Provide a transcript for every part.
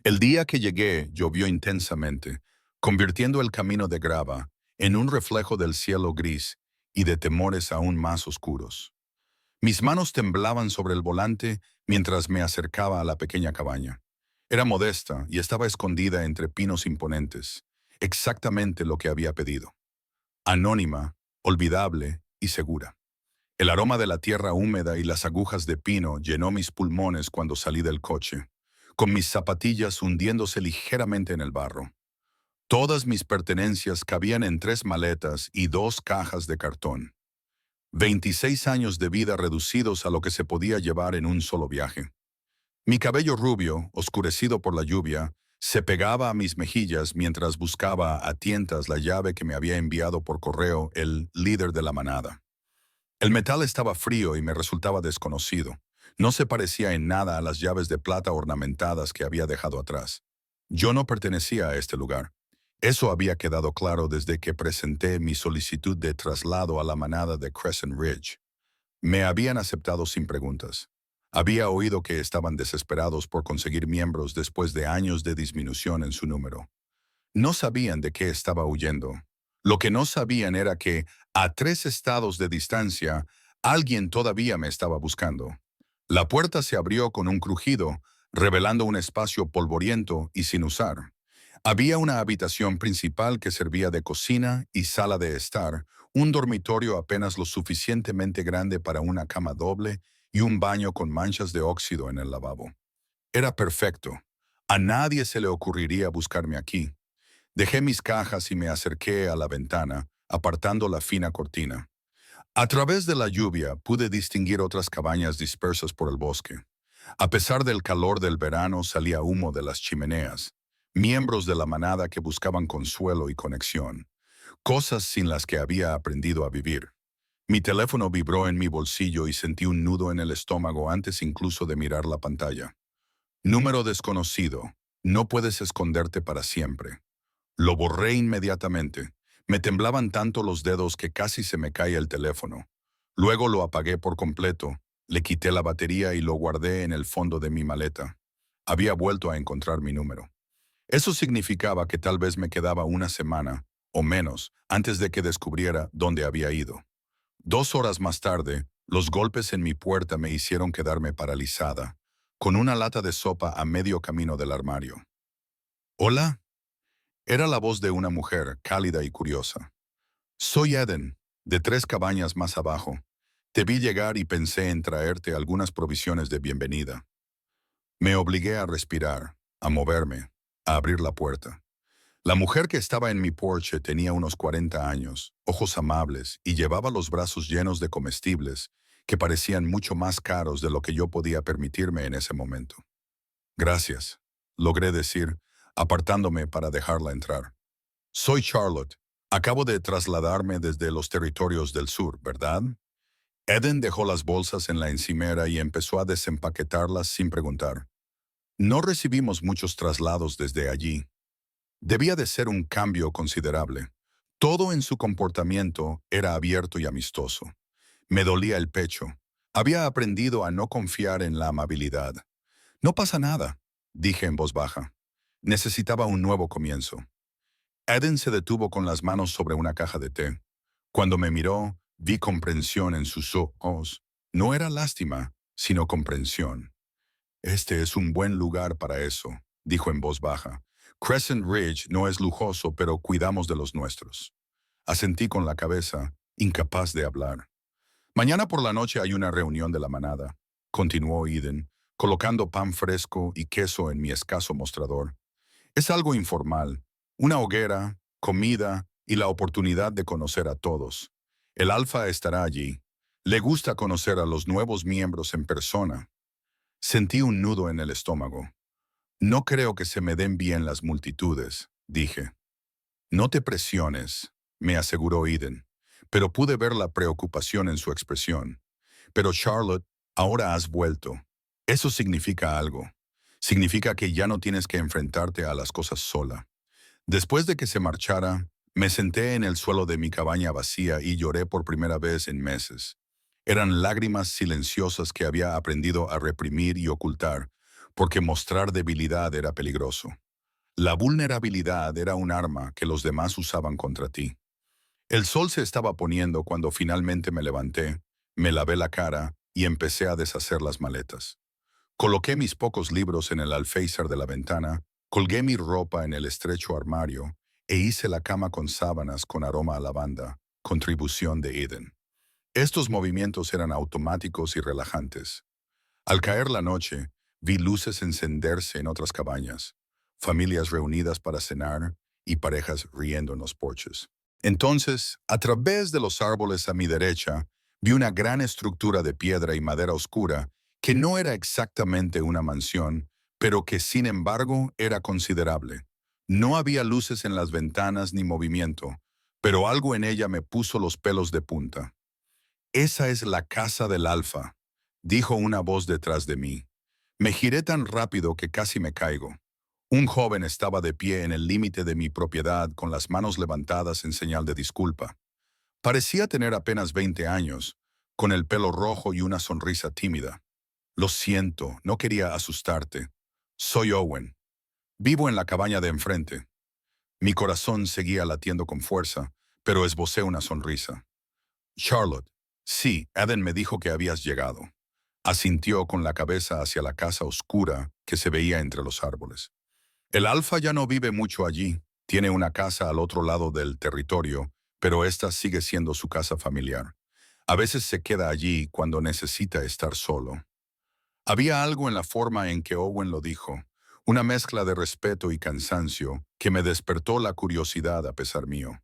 El día que llegué llovió intensamente, convirtiendo el camino de grava en un reflejo del cielo gris y de temores aún más oscuros. Mis manos temblaban sobre el volante mientras me acercaba a la pequeña cabaña. Era modesta y estaba escondida entre pinos imponentes, exactamente lo que había pedido. Anónima, olvidable y segura. El aroma de la tierra húmeda y las agujas de pino llenó mis pulmones cuando salí del coche, con mis zapatillas hundiéndose ligeramente en el barro. Todas mis pertenencias cabían en 3 maletas y 2 cajas de cartón. 26 años de vida reducidos a lo que se podía llevar en un solo viaje. Mi cabello rubio, oscurecido por la lluvia, se pegaba a mis mejillas mientras buscaba a tientas la llave que me había enviado por correo el líder de la manada. El metal estaba frío y me resultaba desconocido. No se parecía en nada a las llaves de plata ornamentadas que había dejado atrás. Yo no pertenecía a este lugar. Eso había quedado claro desde que presenté mi solicitud de traslado a la manada de Crescent Ridge. Me habían aceptado sin preguntas. Había oído que estaban desesperados por conseguir miembros después de años de disminución en su número. No sabían de qué estaba huyendo. Lo que no sabían era que, a 3 estados de distancia, alguien todavía me estaba buscando. La puerta se abrió con un crujido, revelando un espacio polvoriento y sin usar. Había una habitación principal que servía de cocina y sala de estar, un dormitorio apenas lo suficientemente grande para una cama doble y un baño con manchas de óxido en el lavabo. Era perfecto. A nadie se le ocurriría buscarme aquí. Dejé mis cajas y me acerqué a la ventana, apartando la fina cortina. A través de la lluvia pude distinguir otras cabañas dispersas por el bosque. A pesar del calor del verano salía humo de las chimeneas, miembros de la manada que buscaban consuelo y conexión, cosas sin las que había aprendido a vivir. Mi teléfono vibró en mi bolsillo y sentí un nudo en el estómago antes incluso de mirar la pantalla. Número desconocido. No puedes esconderte para siempre. Lo borré inmediatamente. Me temblaban tanto los dedos que casi se me caía el teléfono. Luego lo apagué por completo, le quité la batería y lo guardé en el fondo de mi maleta. Había vuelto a encontrar mi número. Eso significaba que tal vez me quedaba una semana, o menos, antes de que descubriera dónde había ido. 2 horas más tarde, los golpes en mi puerta me hicieron quedarme paralizada, con una lata de sopa a medio camino del armario. ¿Hola? Era la voz de una mujer, cálida y curiosa. Soy Eden, de 3 cabañas más abajo. Te vi llegar y pensé en traerte algunas provisiones de bienvenida. Me obligué a respirar, a moverme, a abrir la puerta. La mujer que estaba en mi porche tenía unos 40 años, ojos amables y llevaba los brazos llenos de comestibles que parecían mucho más caros de lo que yo podía permitirme en ese momento. Gracias, logré decir, apartándome para dejarla entrar. Soy Charlotte. Acabo de trasladarme desde los territorios del sur, ¿verdad? Eden dejó las bolsas en la encimera y empezó a desempaquetarlas sin preguntar. No recibimos muchos traslados desde allí. Debía de ser un cambio considerable. Todo en su comportamiento era abierto y amistoso. Me dolía el pecho. Había aprendido a no confiar en la amabilidad. No pasa nada, dije en voz baja. Necesitaba un nuevo comienzo. Eden se detuvo con las manos sobre una caja de té. Cuando me miró, vi comprensión en sus ojos. No era lástima, sino comprensión. Este es un buen lugar para eso, dijo en voz baja. Crescent Ridge no es lujoso, pero cuidamos de los nuestros. Asentí con la cabeza, incapaz de hablar. Mañana por la noche hay una reunión de la manada, continuó Eden, colocando pan fresco y queso en mi escaso mostrador. Es algo informal, una hoguera, comida y la oportunidad de conocer a todos. El alfa estará allí. Le gusta conocer a los nuevos miembros en persona. Sentí un nudo en el estómago. No creo que se me den bien las multitudes, dije. No te presiones, me aseguró Eden, pero pude ver la preocupación en su expresión. Pero Charlotte, ahora has vuelto. Eso significa algo. Significa que ya no tienes que enfrentarte a las cosas sola. Después de que se marchara, me senté en el suelo de mi cabaña vacía y lloré por primera vez en meses. Eran lágrimas silenciosas que había aprendido a reprimir y ocultar, porque mostrar debilidad era peligroso. La vulnerabilidad era un arma que los demás usaban contra ti. El sol se estaba poniendo cuando finalmente me levanté, me lavé la cara y empecé a deshacer las maletas. Coloqué mis pocos libros en el alféizar de la ventana, colgué mi ropa en el estrecho armario e hice la cama con sábanas con aroma a lavanda, contribución de Eden. Estos movimientos eran automáticos y relajantes. Al caer la noche, vi luces encenderse en otras cabañas, familias reunidas para cenar y parejas riendo en los porches. Entonces, a través de los árboles a mi derecha, vi una gran estructura de piedra y madera oscura que no era exactamente una mansión, pero que sin embargo era considerable. No había luces en las ventanas ni movimiento, pero algo en ella me puso los pelos de punta. «Esa es la casa del Alfa», dijo una voz detrás de mí. Me giré tan rápido que casi me caigo. Un joven estaba de pie en el límite de mi propiedad con las manos levantadas en señal de disculpa. Parecía tener apenas 20 años, con el pelo rojo y una sonrisa tímida. «Lo siento, no quería asustarte. Soy Owen. Vivo en la cabaña de enfrente». Mi corazón seguía latiendo con fuerza, pero esbocé una sonrisa. «Charlotte, sí, Eden me dijo que habías llegado». Asintió con la cabeza hacia la casa oscura que se veía entre los árboles. «El Alfa ya no vive mucho allí. Tiene una casa al otro lado del territorio, pero esta sigue siendo su casa familiar. A veces se queda allí cuando necesita estar solo». Había algo en la forma en que Owen lo dijo, una mezcla de respeto y cansancio que me despertó la curiosidad a pesar mío.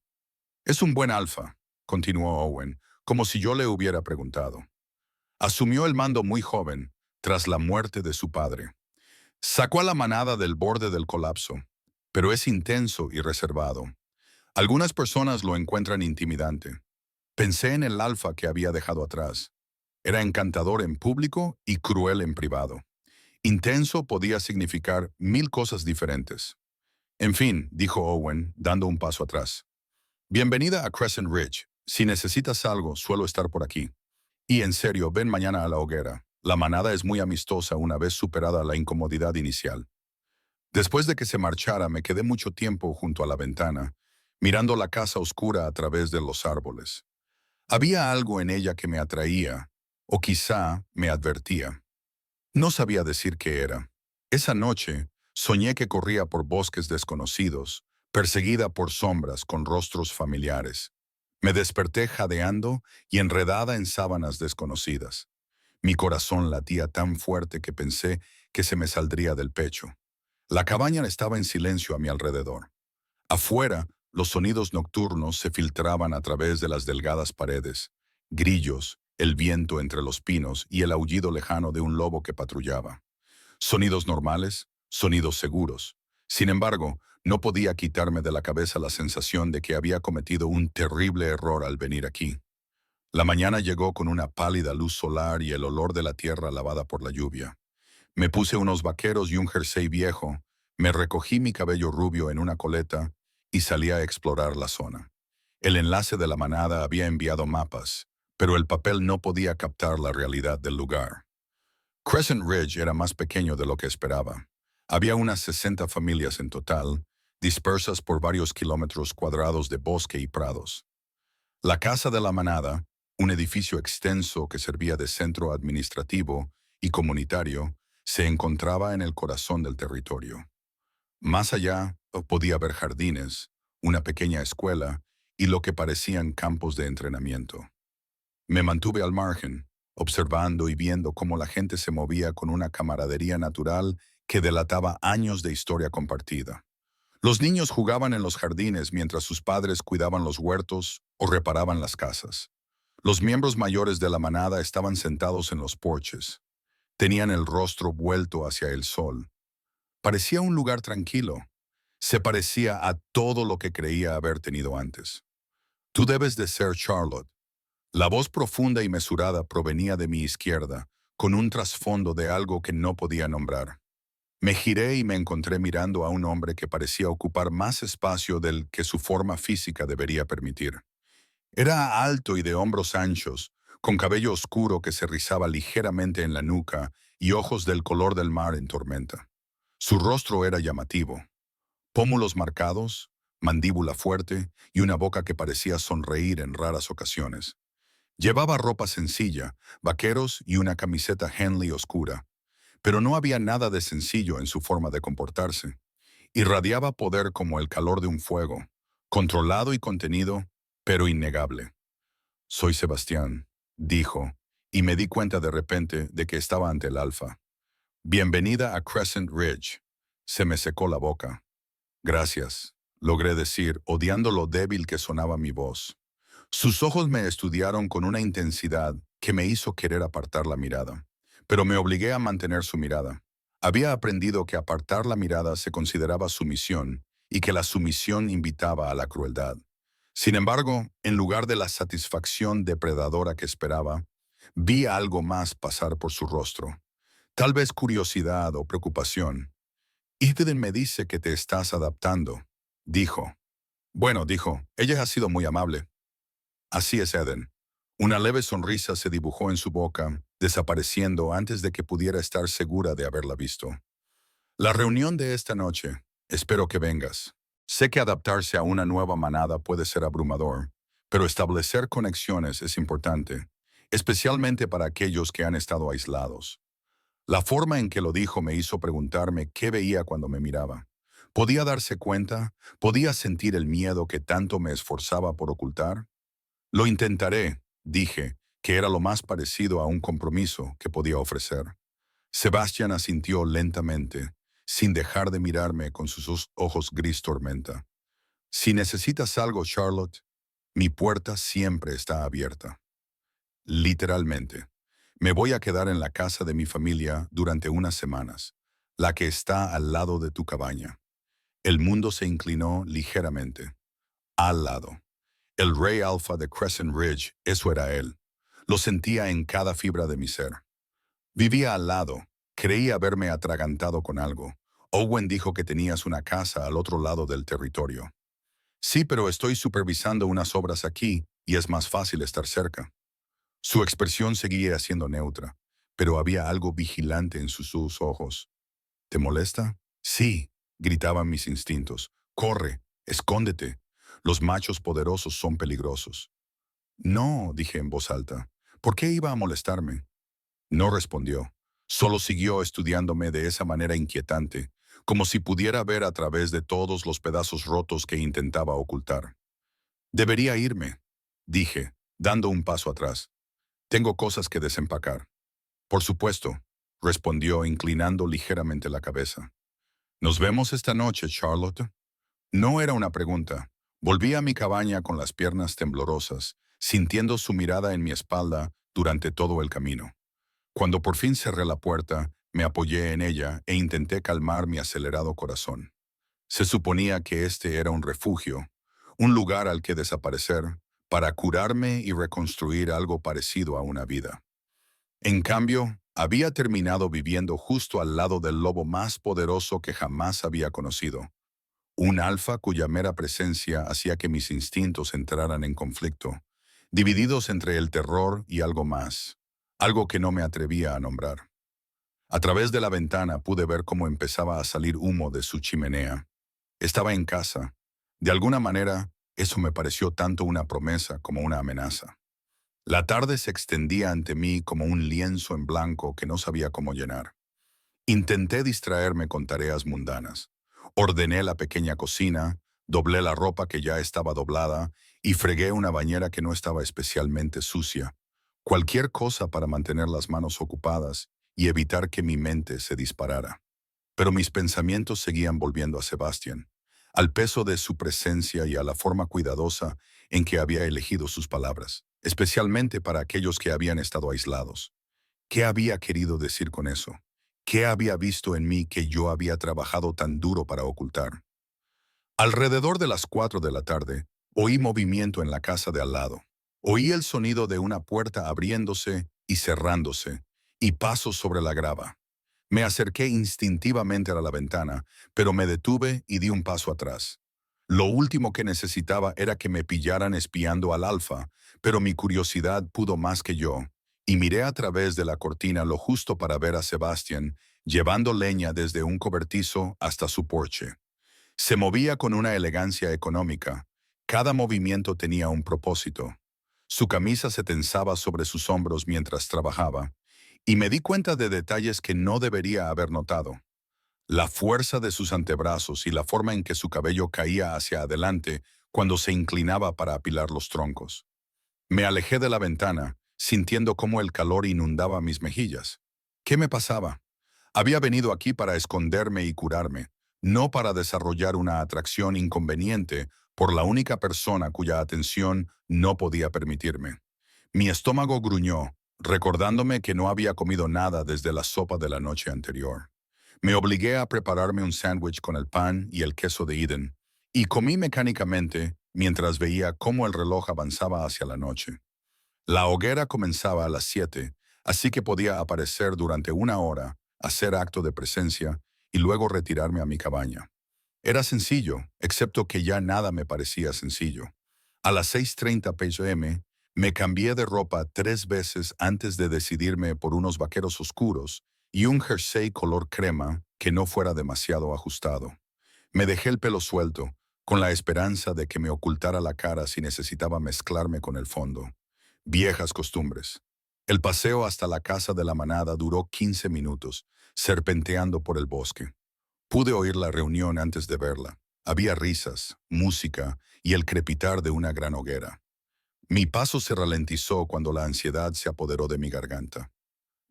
«Es un buen Alfa», continuó Owen, como si yo le hubiera preguntado. Asumió el mando muy joven, tras la muerte de su padre. Sacó a la manada del borde del colapso, pero es intenso y reservado. Algunas personas lo encuentran intimidante. Pensé en el Alfa que había dejado atrás. Era encantador en público y cruel en privado. Intenso podía significar 1000 cosas diferentes. «En fin», dijo Owen, dando un paso atrás. «Bienvenida a Crescent Ridge. Si necesitas algo, suelo estar por aquí. Y en serio, ven mañana a la hoguera. La manada es muy amistosa una vez superada la incomodidad inicial». Después de que se marchara, me quedé mucho tiempo junto a la ventana, mirando la casa oscura a través de los árboles. Había algo en ella que me atraía, o quizá me advertía. No sabía decir qué era. Esa noche, soñé que corría por bosques desconocidos, perseguida por sombras con rostros familiares. Me desperté jadeando y enredada en sábanas desconocidas. Mi corazón latía tan fuerte que pensé que se me saldría del pecho. La cabaña estaba en silencio a mi alrededor. Afuera, los sonidos nocturnos se filtraban a través de las delgadas paredes, grillos, el viento entre los pinos y el aullido lejano de un lobo que patrullaba. Sonidos normales, sonidos seguros. Sin embargo, no podía quitarme de la cabeza la sensación de que había cometido un terrible error al venir aquí. La mañana llegó con una pálida luz solar y el olor de la tierra lavada por la lluvia. Me puse unos vaqueros y un jersey viejo, me recogí mi cabello rubio en una coleta y salí a explorar la zona. El enlace de la manada había enviado mapas, pero el papel no podía captar la realidad del lugar. Crescent Ridge era más pequeño de lo que esperaba. Había unas 60 familias en total, dispersas por varios kilómetros cuadrados de bosque y prados. La casa de la manada, un edificio extenso que servía de centro administrativo y comunitario, se encontraba en el corazón del territorio. Más allá podía ver jardines, una pequeña escuela y lo que parecían campos de entrenamiento. Me mantuve al margen, observando y viendo cómo la gente se movía con una camaradería natural que delataba años de historia compartida. Los niños jugaban en los jardines mientras sus padres cuidaban los huertos o reparaban las casas. Los miembros mayores de la manada estaban sentados en los porches. Tenían el rostro vuelto hacia el sol. Parecía un lugar tranquilo. Se parecía a todo lo que creía haber tenido antes. «Tú debes de ser Charlotte». La voz profunda y mesurada provenía de mi izquierda, con un trasfondo de algo que no podía nombrar. Me giré y me encontré mirando a un hombre que parecía ocupar más espacio del que su forma física debería permitir. Era alto y de hombros anchos, con cabello oscuro que se rizaba ligeramente en la nuca y ojos del color del mar en tormenta. Su rostro era llamativo, pómulos marcados, mandíbula fuerte y una boca que parecía sonreír en raras ocasiones. Llevaba ropa sencilla, vaqueros y una camiseta Henley oscura, pero no había nada de sencillo en su forma de comportarse. Irradiaba poder como el calor de un fuego, controlado y contenido, pero innegable. Soy Sebastián, dijo, y me di cuenta de repente de que estaba ante el alfa. Bienvenida a Crescent Ridge. Se me secó la boca. Gracias, logré decir, odiando lo débil que sonaba mi voz. Sus ojos me estudiaron con una intensidad que me hizo querer apartar la mirada, pero me obligué a mantener su mirada. Había aprendido que apartar la mirada se consideraba sumisión y que la sumisión invitaba a la crueldad. Sin embargo, en lugar de la satisfacción depredadora que esperaba, vi algo más pasar por su rostro. Tal vez curiosidad o preocupación. Eden me dice que te estás adaptando, dijo. Bueno, dijo, ella ha sido muy amable. Así es, Eden. Una leve sonrisa se dibujó en su boca, desapareciendo antes de que pudiera estar segura de haberla visto. La reunión de esta noche. Espero que vengas. Sé que adaptarse a una nueva manada puede ser abrumador, pero establecer conexiones es importante, especialmente para aquellos que han estado aislados. La forma en que lo dijo me hizo preguntarme qué veía cuando me miraba. ¿Podía darse cuenta? ¿Podía sentir el miedo que tanto me esforzaba por ocultar? Lo intentaré, dije, que era lo más parecido a un compromiso que podía ofrecer. Sebastián asintió lentamente, sin dejar de mirarme con sus ojos gris tormenta. Si necesitas algo, Charlotte, mi puerta siempre está abierta. Literalmente. Me voy a quedar en la casa de mi familia durante unas semanas, la que está al lado de tu cabaña. El mundo se inclinó ligeramente. Al lado. El rey alfa de Crescent Ridge, eso era él. Lo sentía en cada fibra de mi ser. Vivía al lado. Creía haberme atragantado con algo. Owen dijo que tenías una casa al otro lado del territorio. Sí, pero estoy supervisando unas obras aquí y es más fácil estar cerca. Su expresión seguía siendo neutra, pero había algo vigilante en sus ojos. ¿Te molesta? Sí, gritaban mis instintos. Corre, escóndete. Los machos poderosos son peligrosos. No, dije en voz alta. ¿Por qué iba a molestarme? No respondió. Solo siguió estudiándome de esa manera inquietante, como si pudiera ver a través de todos los pedazos rotos que intentaba ocultar. Debería irme, dije, dando un paso atrás. Tengo cosas que desempacar. Por supuesto, respondió inclinando ligeramente la cabeza. ¿Nos vemos esta noche, Charlotte? No era una pregunta. Volví a mi cabaña con las piernas temblorosas, sintiendo su mirada en mi espalda durante todo el camino. Cuando por fin cerré la puerta, me apoyé en ella e intenté calmar mi acelerado corazón. Se suponía que este era un refugio, un lugar al que desaparecer, para curarme y reconstruir algo parecido a una vida. En cambio, había terminado viviendo justo al lado del lobo más poderoso que jamás había conocido. Un alfa cuya mera presencia hacía que mis instintos entraran en conflicto, divididos entre el terror y algo más, algo que no me atrevía a nombrar. A través de la ventana pude ver cómo empezaba a salir humo de su chimenea. Estaba en casa. De alguna manera, eso me pareció tanto una promesa como una amenaza. La tarde se extendía ante mí como un lienzo en blanco que no sabía cómo llenar. Intenté distraerme con tareas mundanas. Ordené la pequeña cocina, doblé la ropa que ya estaba doblada y fregué una bañera que no estaba especialmente sucia. Cualquier cosa para mantener las manos ocupadas y evitar que mi mente se disparara. Pero mis pensamientos seguían volviendo a Sebastián, al peso de su presencia y a la forma cuidadosa en que había elegido sus palabras, especialmente para aquellos que habían estado aislados. ¿Qué había querido decir con eso? ¿Qué había visto en mí que yo había trabajado tan duro para ocultar? Alrededor de las 4 de la tarde, oí movimiento en la casa de al lado. Oí el sonido de una puerta abriéndose y cerrándose, y pasos sobre la grava. Me acerqué instintivamente a la ventana, pero me detuve y di un paso atrás. Lo último que necesitaba era que me pillaran espiando al alfa, pero mi curiosidad pudo más que yo, y miré a través de la cortina lo justo para ver a Sebastian llevando leña desde un cobertizo hasta su porche. Se movía con una elegancia económica. Cada movimiento tenía un propósito. Su camisa se tensaba sobre sus hombros mientras trabajaba, y me di cuenta de detalles que no debería haber notado. La fuerza de sus antebrazos y la forma en que su cabello caía hacia adelante cuando se inclinaba para apilar los troncos. Me alejé de la ventana, sintiendo cómo el calor inundaba mis mejillas. ¿Qué me pasaba? Había venido aquí para esconderme y curarme, no para desarrollar una atracción inconveniente por la única persona cuya atención no podía permitirme. Mi estómago gruñó, recordándome que no había comido nada desde la sopa de la noche anterior. Me obligué a prepararme un sándwich con el pan y el queso de Eden, y comí mecánicamente mientras veía cómo el reloj avanzaba hacia la noche. La hoguera comenzaba a las 7, así que podía aparecer durante una hora, hacer acto de presencia y luego retirarme a mi cabaña. Era sencillo, excepto que ya nada me parecía sencillo. A las 6:30 p.m. me cambié de ropa 3 veces antes de decidirme por unos vaqueros oscuros y un jersey color crema que no fuera demasiado ajustado. Me dejé el pelo suelto, con la esperanza de que me ocultara la cara si necesitaba mezclarme con el fondo. Viejas costumbres. El paseo hasta la casa de la manada duró 15 minutos, serpenteando por el bosque. Pude oír la reunión antes de verla. Había risas, música y el crepitar de una gran hoguera. Mi paso se ralentizó cuando la ansiedad se apoderó de mi garganta.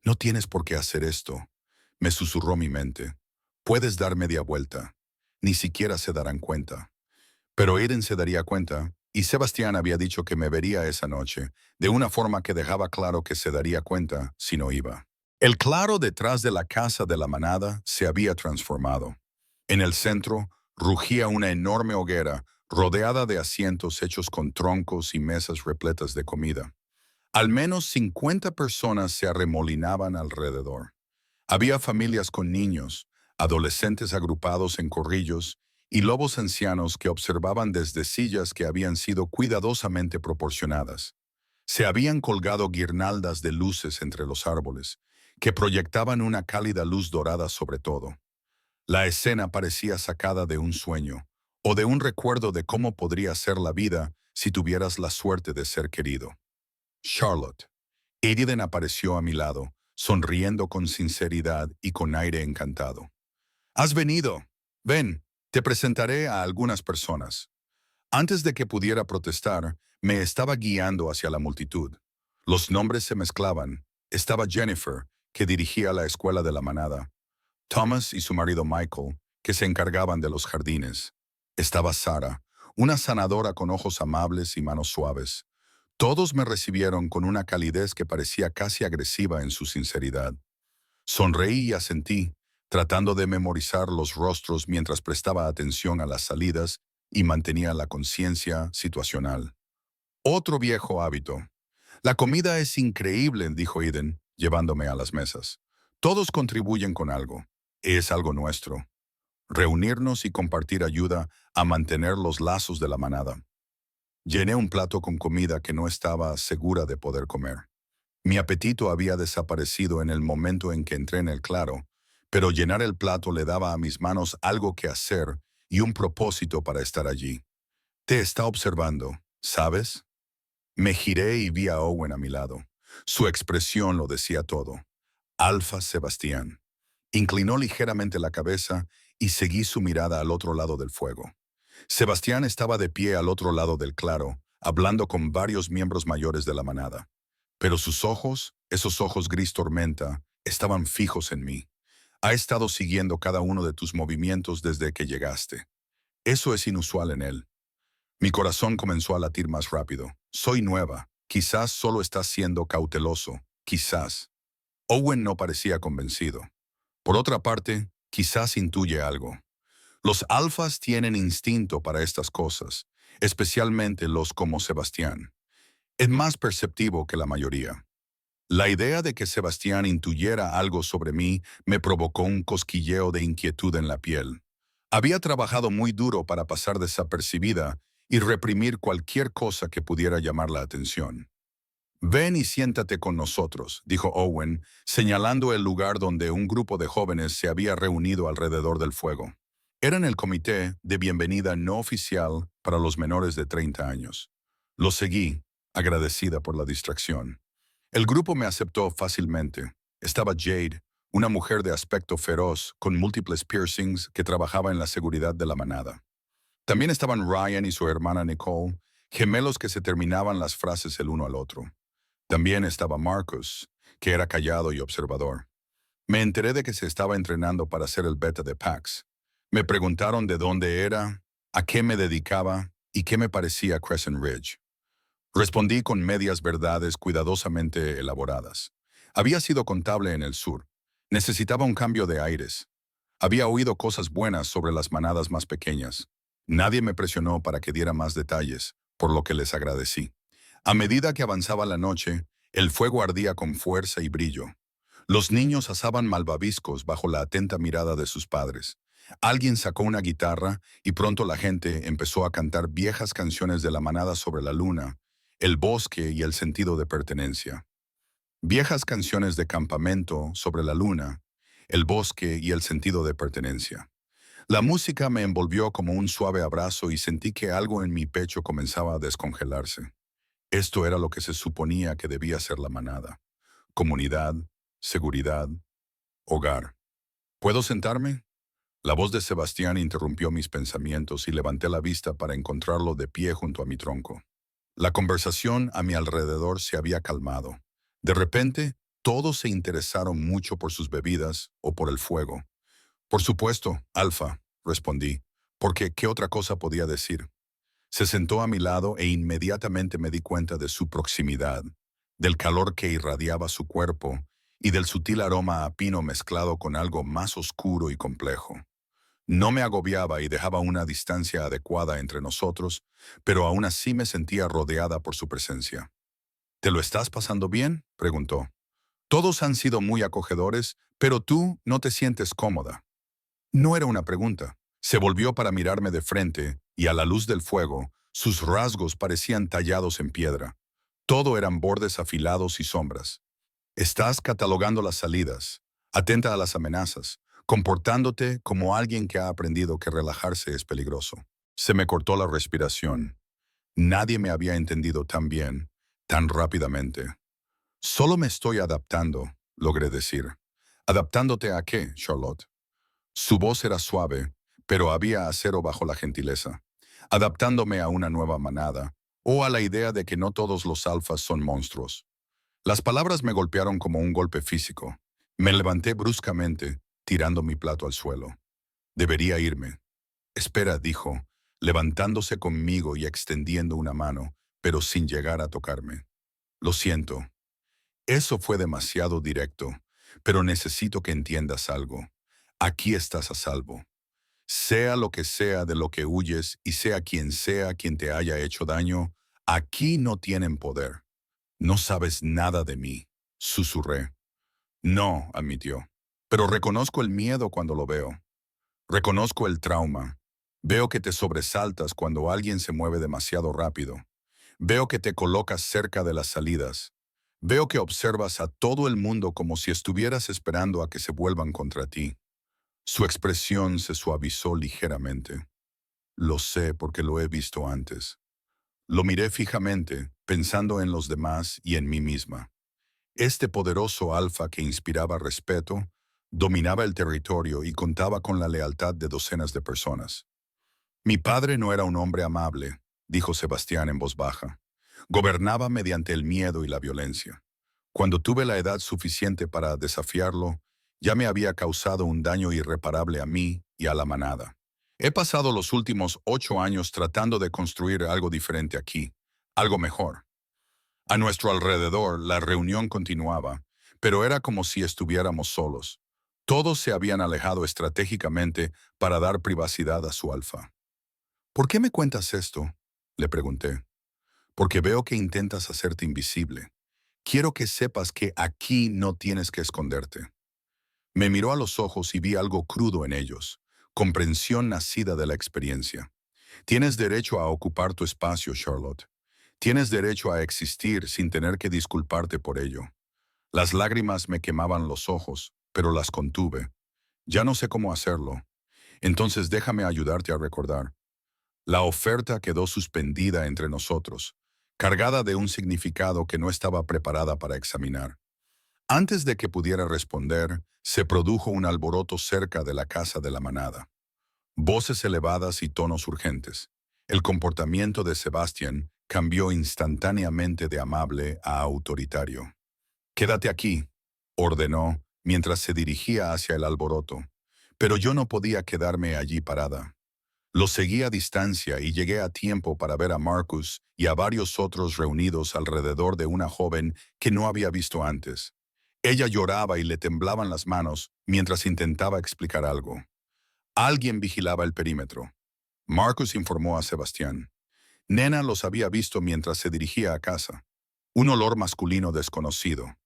No tienes por qué hacer esto, me susurró mi mente. Puedes dar media vuelta. Ni siquiera se darán cuenta. Pero Aiden se daría cuenta, y Sebastián había dicho que me vería esa noche, de una forma que dejaba claro que se daría cuenta si no iba. El claro detrás de la casa de la manada se había transformado. En el centro rugía una enorme hoguera, rodeada de asientos hechos con troncos y mesas repletas de comida. Al menos 50 personas se arremolinaban alrededor. Había familias con niños, adolescentes agrupados en corrillos y lobos ancianos que observaban desde sillas que habían sido cuidadosamente proporcionadas. Se habían colgado guirnaldas de luces entre los árboles, que proyectaban una cálida luz dorada sobre todo. La escena parecía sacada de un sueño, o de un recuerdo de cómo podría ser la vida si tuvieras la suerte de ser querido. Charlotte. Aiden apareció a mi lado, sonriendo con sinceridad y con aire encantado. «Has venido. Ven, te presentaré a algunas personas». Antes de que pudiera protestar, me estaba guiando hacia la multitud. Los nombres se mezclaban. Estaba Jennifer, que dirigía la escuela de la manada. Thomas y su marido Michael, que se encargaban de los jardines. Estaba Sara, una sanadora con ojos amables y manos suaves. Todos me recibieron con una calidez que parecía casi agresiva en su sinceridad. Sonreí y asentí, tratando de memorizar los rostros mientras prestaba atención a las salidas y mantenía la conciencia situacional. Otro viejo hábito. «La comida es increíble», dijo Eden, llevándome a las mesas. «Todos contribuyen con algo. Es algo nuestro. Reunirnos y compartir ayuda a mantener los lazos de la manada». Llené un plato con comida que no estaba segura de poder comer. Mi apetito había desaparecido en el momento en que entré en el claro, pero llenar el plato le daba a mis manos algo que hacer y un propósito para estar allí. «Te está observando, ¿sabes?». Me giré y vi a Owen a mi lado. Su expresión lo decía todo. Alfa Sebastián. Inclinó ligeramente la cabeza y seguí su mirada al otro lado del fuego. Sebastián estaba de pie al otro lado del claro, hablando con varios miembros mayores de la manada. Pero sus ojos, esos ojos gris tormenta, estaban fijos en mí. «Ha estado siguiendo cada uno de tus movimientos desde que llegaste. Eso es inusual en él». Mi corazón comenzó a latir más rápido. «Soy nueva. Quizás solo estás siendo cauteloso. Quizás». Owen no parecía convencido. Por otra parte, quizás intuye algo. Los alfas tienen instinto para estas cosas, especialmente los como Sebastián. Es más perceptivo que la mayoría. La idea de que Sebastián intuyera algo sobre mí me provocó un cosquilleo de inquietud en la piel. Había trabajado muy duro para pasar desapercibida y reprimir cualquier cosa que pudiera llamar la atención. Ven y siéntate con nosotros, dijo Owen, señalando el lugar donde un grupo de jóvenes se había reunido alrededor del fuego. Eran el comité de bienvenida no oficial para los menores de 30 años. Lo seguí, agradecida por la distracción. El grupo me aceptó fácilmente. Estaba Jade, una mujer de aspecto feroz con múltiples piercings que trabajaba en la seguridad de la manada. También estaban Ryan y su hermana Nicole, gemelos que se terminaban las frases el uno al otro. También estaba Marcus, que era callado y observador. Me enteré de que se estaba entrenando para ser el beta de PAX. Me preguntaron de dónde era, a qué me dedicaba y qué me parecía Crescent Ridge. Respondí con medias verdades cuidadosamente elaboradas. Había sido contable en el sur. Necesitaba un cambio de aires. Había oído cosas buenas sobre las manadas más pequeñas. Nadie me presionó para que diera más detalles, por lo que les agradecí. A medida que avanzaba la noche, el fuego ardía con fuerza y brillo. Los niños asaban malvaviscos bajo la atenta mirada de sus padres. Alguien sacó una guitarra y pronto la gente empezó a cantar viejas canciones de la manada sobre la luna, el bosque y el sentido de pertenencia. Viejas canciones de campamento sobre la luna, el bosque y el sentido de pertenencia. La música me envolvió como un suave abrazo y sentí que algo en mi pecho comenzaba a descongelarse. Esto era lo que se suponía que debía ser la manada. Comunidad, seguridad, hogar. ¿Puedo sentarme? La voz de Sebastián interrumpió mis pensamientos y levanté la vista para encontrarlo de pie junto a mi tronco. La conversación a mi alrededor se había calmado. De repente, todos se interesaron mucho por sus bebidas o por el fuego. Por supuesto, Alfa, respondí, porque ¿qué otra cosa podía decir? Se sentó a mi lado e inmediatamente me di cuenta de su proximidad, del calor que irradiaba su cuerpo y del sutil aroma a pino mezclado con algo más oscuro y complejo. No me agobiaba y dejaba una distancia adecuada entre nosotros, pero aún así me sentía rodeada por su presencia. ¿Te lo estás pasando bien?, preguntó. Todos han sido muy acogedores, pero tú no te sientes cómoda. No era una pregunta. Se volvió para mirarme de frente y a la luz del fuego, sus rasgos parecían tallados en piedra. Todo eran bordes afilados y sombras. Estás catalogando las salidas, atenta a las amenazas, comportándote como alguien que ha aprendido que relajarse es peligroso. Se me cortó la respiración. Nadie me había entendido tan bien, tan rápidamente. Solo me estoy adaptando, logré decir. ¿Adaptándote a qué, Charlotte? Su voz era suave, pero había acero bajo la gentileza. Adaptándome a una nueva manada, o a la idea de que no todos los alfas son monstruos. Las palabras me golpearon como un golpe físico. Me levanté bruscamente, tirando mi plato al suelo. Debería irme. Espera, dijo, levantándose conmigo y extendiendo una mano, pero sin llegar a tocarme. Lo siento. Eso fue demasiado directo, pero necesito que entiendas algo. Aquí estás a salvo. Sea lo que sea de lo que huyes y sea quien te haya hecho daño, aquí no tienen poder. No sabes nada de mí, susurré. No, admitió. Pero reconozco el miedo cuando lo veo. Reconozco el trauma. Veo que te sobresaltas cuando alguien se mueve demasiado rápido. Veo que te colocas cerca de las salidas. Veo que observas a todo el mundo como si estuvieras esperando a que se vuelvan contra ti. Su expresión se suavizó ligeramente. Lo sé porque lo he visto antes. Lo miré fijamente, pensando en los demás y en mí misma. Este poderoso alfa que inspiraba respeto, dominaba el territorio y contaba con la lealtad de docenas de personas. Mi padre no era un hombre amable, dijo Sebastián en voz baja. Gobernaba mediante el miedo y la violencia. Cuando tuve la edad suficiente para desafiarlo, ya me había causado un daño irreparable a mí y a la manada. He pasado los últimos 8 años tratando de construir algo diferente aquí, algo mejor. A nuestro alrededor, la reunión continuaba, pero era como si estuviéramos solos. Todos se habían alejado estratégicamente para dar privacidad a su alfa. ¿Por qué me cuentas esto?, le pregunté. Porque veo que intentas hacerte invisible. Quiero que sepas que aquí no tienes que esconderte. Me miró a los ojos y vi algo crudo en ellos, comprensión nacida de la experiencia. Tienes derecho a ocupar tu espacio, Charlotte. Tienes derecho a existir sin tener que disculparte por ello. Las lágrimas me quemaban los ojos, pero las contuve. Ya no sé cómo hacerlo. Entonces déjame ayudarte a recordar. La oferta quedó suspendida entre nosotros, cargada de un significado que no estaba preparada para examinar. Antes de que pudiera responder, se produjo un alboroto cerca de la casa de la manada. Voces elevadas y tonos urgentes. El comportamiento de Sebastián cambió instantáneamente de amable a autoritario. «Quédate aquí», ordenó, mientras se dirigía hacia el alboroto. Pero yo no podía quedarme allí parada. Lo seguí a distancia y llegué a tiempo para ver a Marcus y a varios otros reunidos alrededor de una joven que no había visto antes. Ella lloraba y le temblaban las manos mientras intentaba explicar algo. Alguien vigilaba el perímetro. Marcus informó a Sebastián. Nena los había visto mientras se dirigía a casa. Un olor masculino desconocido.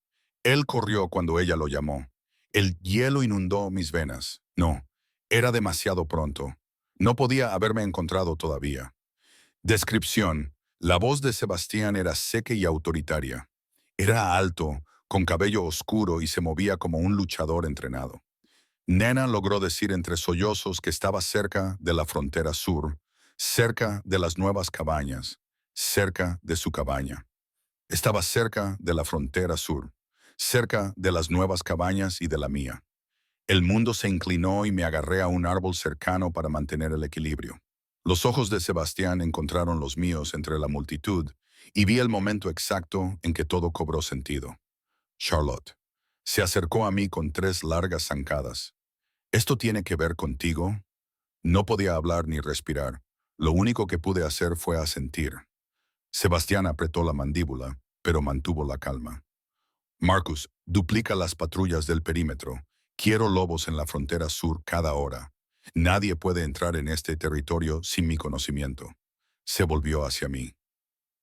Él corrió cuando ella lo llamó. El hielo inundó mis venas. No, era demasiado pronto. No podía haberme encontrado todavía. Descripción. La voz de Sebastián era seca y autoritaria. Era alto, con cabello oscuro y se movía como un luchador entrenado. Nena logró decir entre sollozos que estaba cerca de la frontera sur, cerca de las nuevas cabañas, cerca de su cabaña. Estaba cerca de la frontera sur, cerca de las nuevas cabañas y de la mía. El mundo se inclinó y me agarré a un árbol cercano para mantener el equilibrio. Los ojos de Sebastián encontraron los míos entre la multitud y vi el momento exacto en que todo cobró sentido. Charlotte se acercó a mí con 3 largas zancadas. «¿Esto tiene que ver contigo?» No podía hablar ni respirar. Lo único que pude hacer fue asentir. Sebastián apretó la mandíbula, pero mantuvo la calma. «Marcus, duplica las patrullas del perímetro. Quiero lobos en la frontera sur cada hora. Nadie puede entrar en este territorio sin mi conocimiento». Se volvió hacia mí.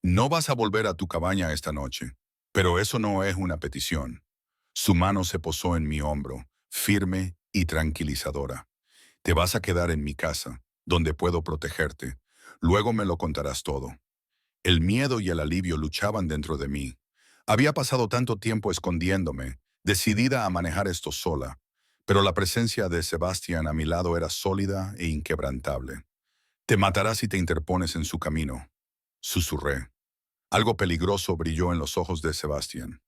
«No vas a volver a tu cabaña esta noche, pero eso no es una petición». Su mano se posó en mi hombro, firme y tranquilizadora. «Te vas a quedar en mi casa, donde puedo protegerte. Luego me lo contarás todo». El miedo y el alivio luchaban dentro de mí. Había pasado tanto tiempo escondiéndome, decidida a manejar esto sola, pero la presencia de Sebastián a mi lado era sólida e inquebrantable. «Te matará si te interpones en su camino», susurré. Algo peligroso brilló en los ojos de Sebastián.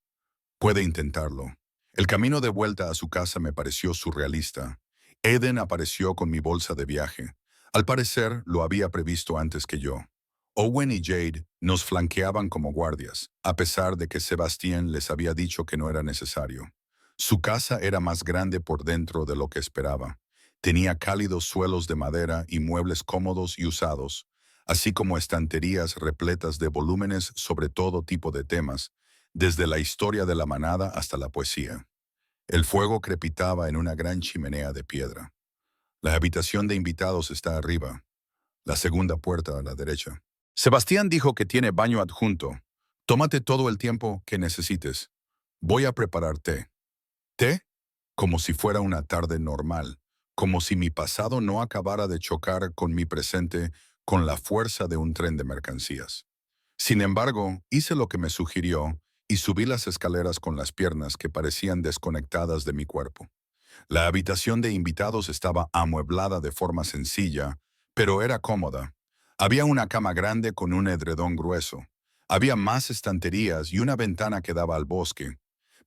«Puede intentarlo». El camino de vuelta a su casa me pareció surrealista. Eden apareció con mi bolsa de viaje. Al parecer, lo había previsto antes que yo. Owen y Jade nos flanqueaban como guardias, a pesar de que Sebastián les había dicho que no era necesario. Su casa era más grande por dentro de lo que esperaba. Tenía cálidos suelos de madera y muebles cómodos y usados, así como estanterías repletas de volúmenes sobre todo tipo de temas, desde la historia de la manada hasta la poesía. El fuego crepitaba en una gran chimenea de piedra. «La habitación de invitados está arriba, la segunda puerta a la derecha. Sebastián dijo que tiene baño adjunto. Tómate todo el tiempo que necesites. Voy a preparar té». ¿Té? Como si fuera una tarde normal, como si mi pasado no acabara de chocar con mi presente con la fuerza de un tren de mercancías. Sin embargo, hice lo que me sugirió y subí las escaleras con las piernas que parecían desconectadas de mi cuerpo. La habitación de invitados estaba amueblada de forma sencilla, pero era cómoda. Había una cama grande con un edredón grueso. Había más estanterías y una ventana que daba al bosque.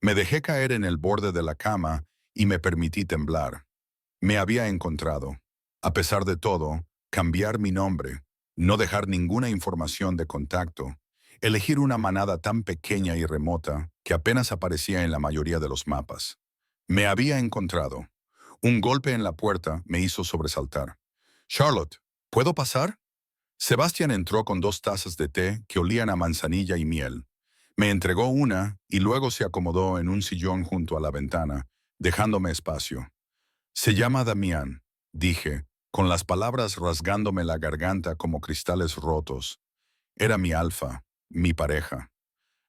Me dejé caer en el borde de la cama y me permití temblar. Me había encontrado. A pesar de todo, cambiar mi nombre, no dejar ninguna información de contacto, elegir una manada tan pequeña y remota que apenas aparecía en la mayoría de los mapas. Me había encontrado. Un golpe en la puerta me hizo sobresaltar. «Charlotte, ¿puedo pasar?» Sebastián entró con 2 tazas de té que olían a manzanilla y miel. Me entregó una y luego se acomodó en un sillón junto a la ventana, dejándome espacio. «Se llama Damián», dije, con las palabras rasgándome la garganta como cristales rotos. Era mi alfa, mi pareja.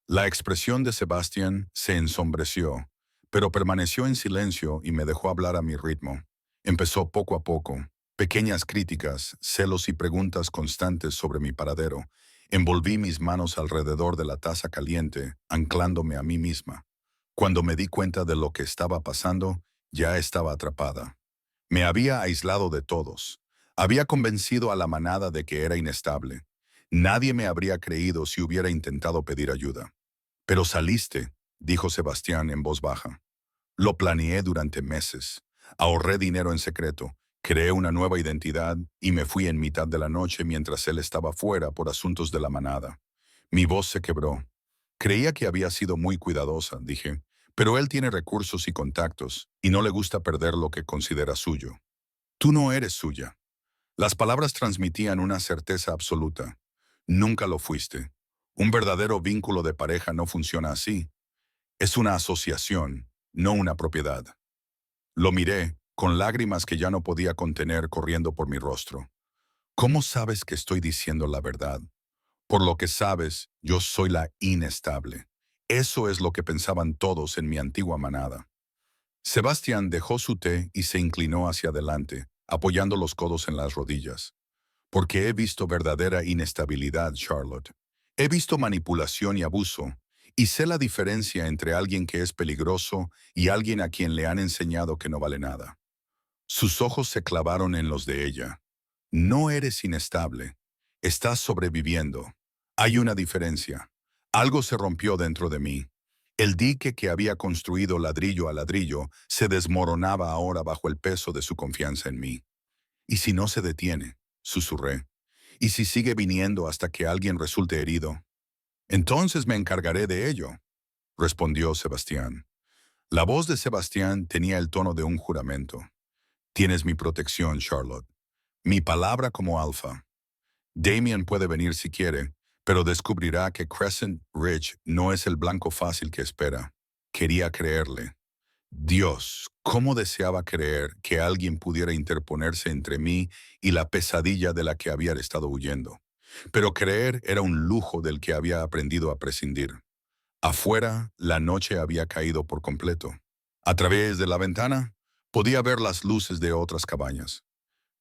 La expresión de Sebastián se ensombreció, pero permaneció en silencio y me dejó hablar a mi ritmo. Empezó poco a poco, pequeñas críticas, celos y preguntas constantes sobre mi paradero, Envolví mis manos alrededor de la taza caliente, anclándome a mí misma. Cuando me di cuenta de lo que estaba pasando, ya estaba atrapada. Me había aislado de todos. Había convencido a la manada de que era inestable. Nadie me habría creído si hubiera intentado pedir ayuda. Pero saliste, dijo Sebastián en voz baja. Lo planeé durante meses. Ahorré dinero en secreto. Creé una nueva identidad y me fui en mitad de la noche mientras él estaba fuera por asuntos de la manada. Mi voz se quebró. Creía que había sido muy cuidadosa, dije, pero él tiene recursos y contactos y no le gusta perder lo que considera suyo. Tú no eres suya. Las palabras transmitían una certeza absoluta. Nunca lo fuiste. Un verdadero vínculo de pareja no funciona así. Es una asociación, no una propiedad. Lo miré, con lágrimas que ya no podía contener corriendo por mi rostro. ¿Cómo sabes que estoy diciendo la verdad? Por lo que sabes, yo soy la inestable. Eso es lo que pensaban todos en mi antigua manada. Sebastián dejó su té y se inclinó hacia adelante, apoyando los codos en las rodillas. Porque he visto verdadera inestabilidad, Charlotte. He visto manipulación y abuso, y sé la diferencia entre alguien que es peligroso y alguien a quien le han enseñado que no vale nada. Sus ojos se clavaron en los de ella. No eres inestable. Estás sobreviviendo. Hay una diferencia. Algo se rompió dentro de mí. El dique que había construido ladrillo a ladrillo se desmoronaba ahora bajo el peso de su confianza en mí. ¿Y si no se detiene? Susurré. ¿Y si sigue viniendo hasta que alguien resulte herido? Entonces me encargaré de ello, respondió Sebastián. La voz de Sebastián tenía el tono de un juramento. Tienes mi protección, Charlotte. Mi palabra como alfa. Damien puede venir si quiere, pero descubrirá que Crescent Ridge no es el blanco fácil que espera. Quería creerle. Dios, cómo deseaba creer que alguien pudiera interponerse entre mí y la pesadilla de la que había estado huyendo. Pero creer era un lujo del que había aprendido a prescindir. Afuera, la noche había caído por completo. A través de la ventana, podía ver las luces de otras cabañas.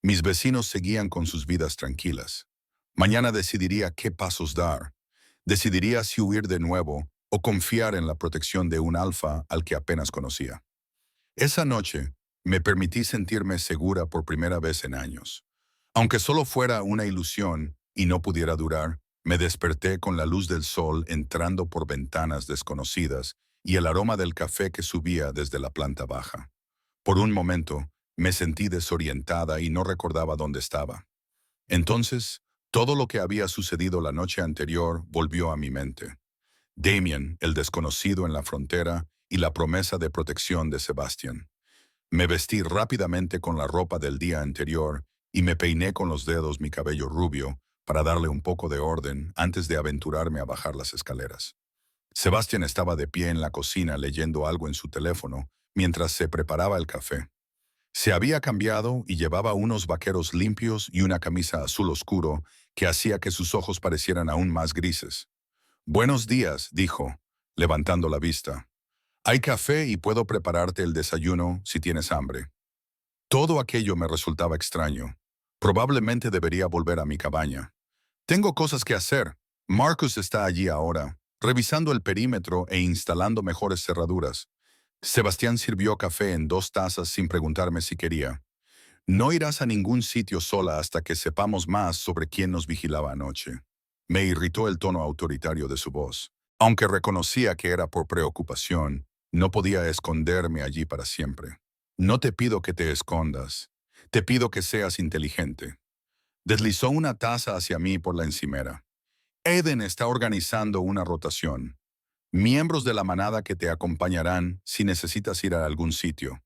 Mis vecinos seguían con sus vidas tranquilas. Mañana decidiría qué pasos dar. Decidiría si huir de nuevo o confiar en la protección de un alfa al que apenas conocía. Esa noche, me permití sentirme segura por primera vez en años. Aunque solo fuera una ilusión y no pudiera durar, me desperté con la luz del sol entrando por ventanas desconocidas y el aroma del café que subía desde la planta baja. Por un momento, me sentí desorientada y no recordaba dónde estaba. Entonces, todo lo que había sucedido la noche anterior volvió a mi mente. Damien, el desconocido en la frontera, y la promesa de protección de Sebastian. Me vestí rápidamente con la ropa del día anterior y me peiné con los dedos mi cabello rubio para darle un poco de orden antes de aventurarme a bajar las escaleras. Sebastian estaba de pie en la cocina leyendo algo en su teléfono mientras se preparaba el café. Se había cambiado y llevaba unos vaqueros limpios y una camisa azul oscuro que hacía que sus ojos parecieran aún más grises. Buenos días, dijo, levantando la vista. Hay café y puedo prepararte el desayuno si tienes hambre. Todo aquello me resultaba extraño. Probablemente debería volver a mi cabaña. Tengo cosas que hacer. Marcus está allí ahora, revisando el perímetro e instalando mejores cerraduras. Sebastián sirvió café en 2 tazas sin preguntarme si quería. No irás a ningún sitio sola hasta que sepamos más sobre quién nos vigilaba anoche. Me irritó el tono autoritario de su voz. Aunque reconocía que era por preocupación, no podía esconderme allí para siempre. No te pido que te escondas. Te pido que seas inteligente. Deslizó una taza hacia mí por la encimera. Eden está organizando una rotación. Miembros de la manada que te acompañarán si necesitas ir a algún sitio.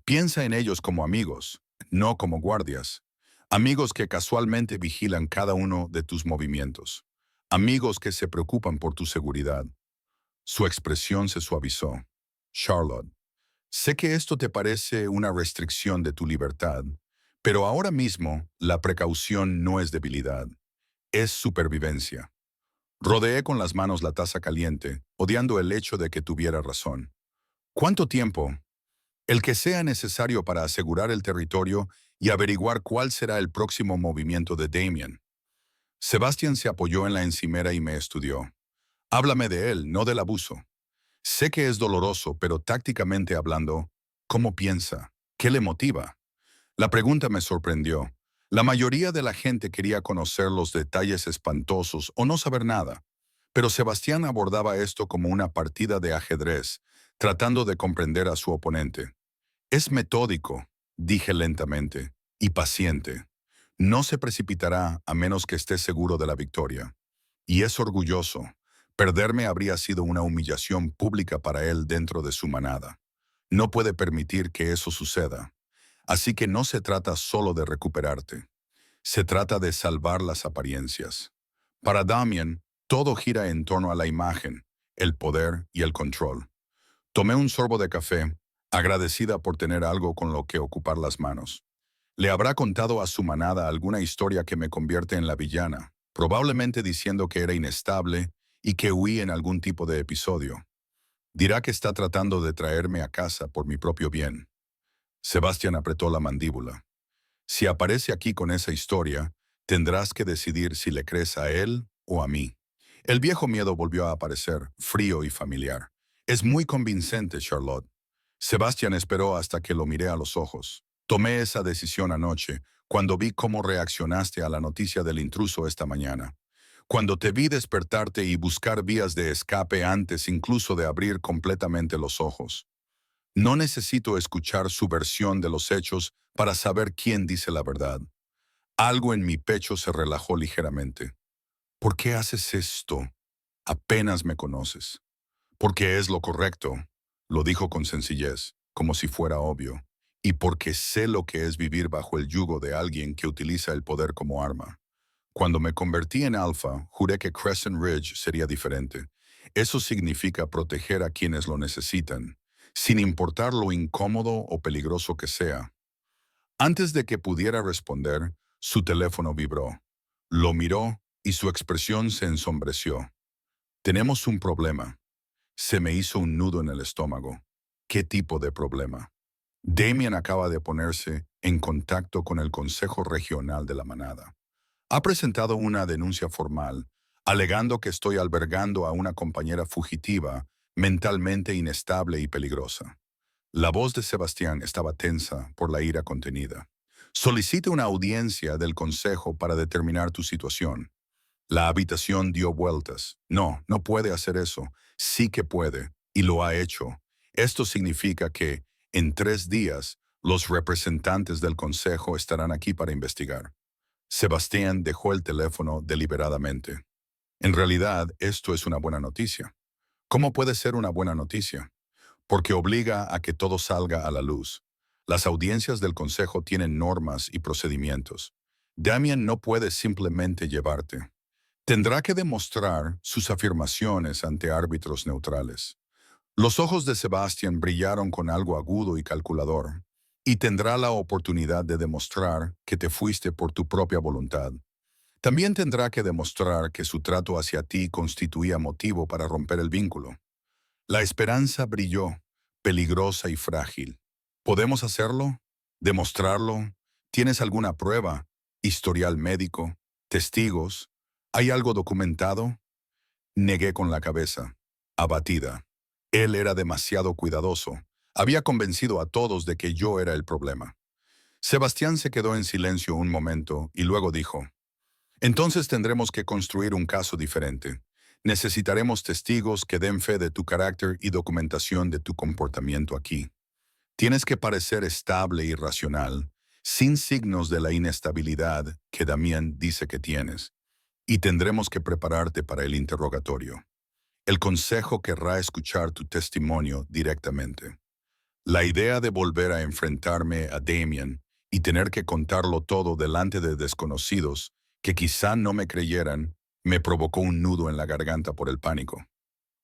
Piensa en ellos como amigos, no como guardias. Amigos que casualmente vigilan cada uno de tus movimientos. Amigos que se preocupan por tu seguridad. Su expresión se suavizó. Charlotte, sé que esto te parece una restricción de tu libertad, pero ahora mismo la precaución no es debilidad, es supervivencia. Rodeé con las manos la taza caliente, odiando el hecho de que tuviera razón. ¿Cuánto tiempo? El que sea necesario para asegurar el territorio y averiguar cuál será el próximo movimiento de Damien. Sebastián se apoyó en la encimera y me estudió. Háblame de él, no del abuso. Sé que es doloroso, pero tácticamente hablando, ¿cómo piensa? ¿Qué le motiva? La pregunta me sorprendió. La mayoría de la gente quería conocer los detalles espantosos o no saber nada, pero Sebastián abordaba esto como una partida de ajedrez, tratando de comprender a su oponente. Es metódico, dije lentamente, y paciente. No se precipitará a menos que esté seguro de la victoria. Y es orgulloso. Perderme habría sido una humillación pública para él dentro de su manada. No puede permitir que eso suceda. Así que no se trata solo de recuperarte. Se trata de salvar las apariencias. Para Damian, todo gira en torno a la imagen, el poder y el control. Tomé un sorbo de café, agradecida por tener algo con lo que ocupar las manos. Le habrá contado a su manada alguna historia que me convierte en la villana, probablemente diciendo que era inestable y que huí en algún tipo de episodio. Dirá que está tratando de traerme a casa por mi propio bien. Sebastián apretó la mandíbula. Si aparece aquí con esa historia, tendrás que decidir si le crees a él o a mí. El viejo miedo volvió a aparecer, frío y familiar. Es muy convincente, Charlotte. Sebastián esperó hasta que lo miré a los ojos. Tomé esa decisión anoche, cuando vi cómo reaccionaste a la noticia del intruso esta mañana. Cuando te vi despertarte y buscar vías de escape antes incluso de abrir completamente los ojos. No necesito escuchar su versión de los hechos para saber quién dice la verdad. Algo en mi pecho se relajó ligeramente. ¿Por qué haces esto? Apenas me conoces. Porque es lo correcto, lo dijo con sencillez, como si fuera obvio. Y porque sé lo que es vivir bajo el yugo de alguien que utiliza el poder como arma. Cuando me convertí en alfa, juré que Crescent Ridge sería diferente. Eso significa proteger a quienes lo necesitan, sin importar lo incómodo o peligroso que sea. Antes de que pudiera responder, su teléfono vibró. Lo miró y su expresión se ensombreció. Tenemos un problema. Se me hizo un nudo en el estómago. ¿Qué tipo de problema? Damian acaba de ponerse en contacto con el Consejo Regional de la Manada. Ha presentado una denuncia formal, alegando que estoy albergando a una compañera fugitiva, mentalmente inestable y peligrosa. La voz de Sebastián estaba tensa por la ira contenida. Solicite una audiencia del Consejo para determinar tu situación. La habitación dio vueltas. No, no puede hacer eso. Sí que puede, y lo ha hecho. Esto significa que, en 3 días, los representantes del Consejo estarán aquí para investigar. Sebastián dejó el teléfono deliberadamente. En realidad, esto es una buena noticia. ¿Cómo puede ser una buena noticia? Porque obliga a que todo salga a la luz. Las audiencias del Consejo tienen normas y procedimientos. Damian no puede simplemente llevarte. Tendrá que demostrar sus afirmaciones ante árbitros neutrales. Los ojos de Sebastián brillaron con algo agudo y calculador, y tendrá la oportunidad de demostrar que te fuiste por tu propia voluntad. También tendrá que demostrar que su trato hacia ti constituía motivo para romper el vínculo. La esperanza brilló, peligrosa y frágil. ¿Podemos hacerlo? ¿Demostrarlo? ¿Tienes alguna prueba? ¿Historial médico? ¿Testigos? ¿Hay algo documentado? Negué con la cabeza, abatida. Él era demasiado cuidadoso. Había convencido a todos de que yo era el problema. Sebastián se quedó en silencio un momento y luego dijo, entonces tendremos que construir un caso diferente. Necesitaremos testigos que den fe de tu carácter y documentación de tu comportamiento aquí. Tienes que parecer estable y racional, sin signos de la inestabilidad que Damián dice que tienes. Y tendremos que prepararte para el interrogatorio. El consejo querrá escuchar tu testimonio directamente. La idea de volver a enfrentarme a Damian y tener que contarlo todo delante de desconocidos que quizá no me creyeran, me provocó un nudo en la garganta por el pánico.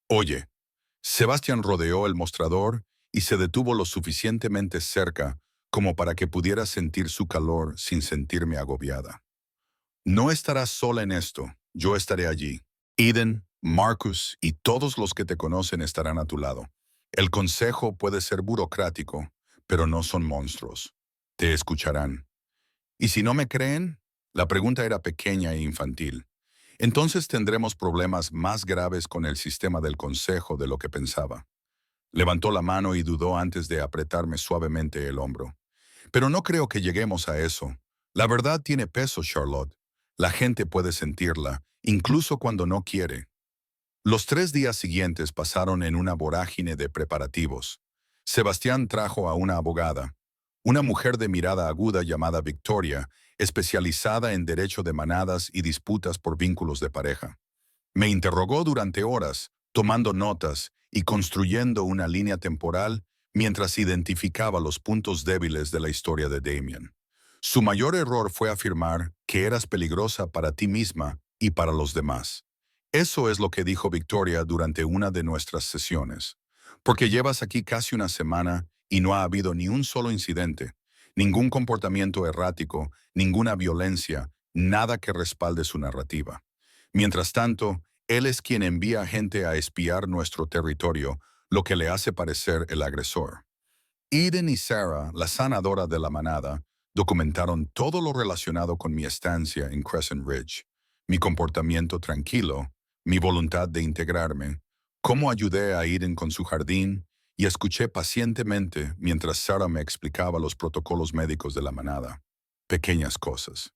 Oye, Sebastián rodeó el mostrador y se detuvo lo suficientemente cerca como para que pudiera sentir su calor sin sentirme agobiada. No estarás sola en esto, yo estaré allí. Eden, Marcus y todos los que te conocen estarán a tu lado. El consejo puede ser burocrático, pero no son monstruos. Te escucharán. ¿Y si no me creen? La pregunta era pequeña e infantil. Entonces tendremos problemas más graves con el sistema del consejo de lo que pensaba. Levantó la mano y dudó antes de apretarme suavemente el hombro. Pero no creo que lleguemos a eso. La verdad tiene peso, Charlotte. La gente puede sentirla, incluso cuando no quiere. Los 3 días siguientes pasaron en una vorágine de preparativos. Sebastián trajo a una abogada, una mujer de mirada aguda llamada Victoria, especializada en derecho de manadas y disputas por vínculos de pareja. Me interrogó durante horas, tomando notas y construyendo una línea temporal mientras identificaba los puntos débiles de la historia de Damien. Su mayor error fue afirmar que eras peligrosa para ti misma y para los demás. Eso es lo que dijo Victoria durante una de nuestras sesiones. Porque llevas aquí casi una semana y no ha habido ni un solo incidente, ningún comportamiento errático, ninguna violencia, nada que respalde su narrativa. Mientras tanto, él es quien envía gente a espiar nuestro territorio, lo que le hace parecer el agresor. Eden y Sarah, la sanadora de la manada, documentaron todo lo relacionado con mi estancia en Crescent Ridge, mi comportamiento tranquilo, mi voluntad de integrarme, cómo ayudé a Eden con su jardín y escuché pacientemente mientras Sarah me explicaba los protocolos médicos de la manada. Pequeñas cosas.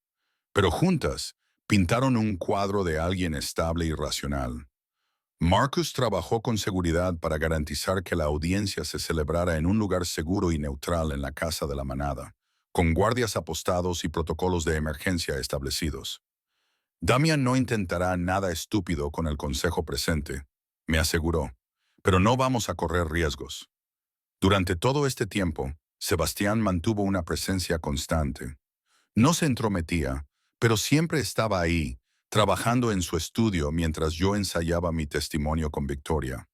Pero juntas, pintaron un cuadro de alguien estable y racional. Marcus trabajó con seguridad para garantizar que la audiencia se celebrara en un lugar seguro y neutral en la casa de la manada, con guardias apostados y protocolos de emergencia establecidos. Damian no intentará nada estúpido con el consejo presente, me aseguró, pero no vamos a correr riesgos. Durante todo este tiempo, Sebastián mantuvo una presencia constante. No se entrometía, pero siempre estaba ahí, trabajando en su estudio mientras yo ensayaba mi testimonio con Victoria.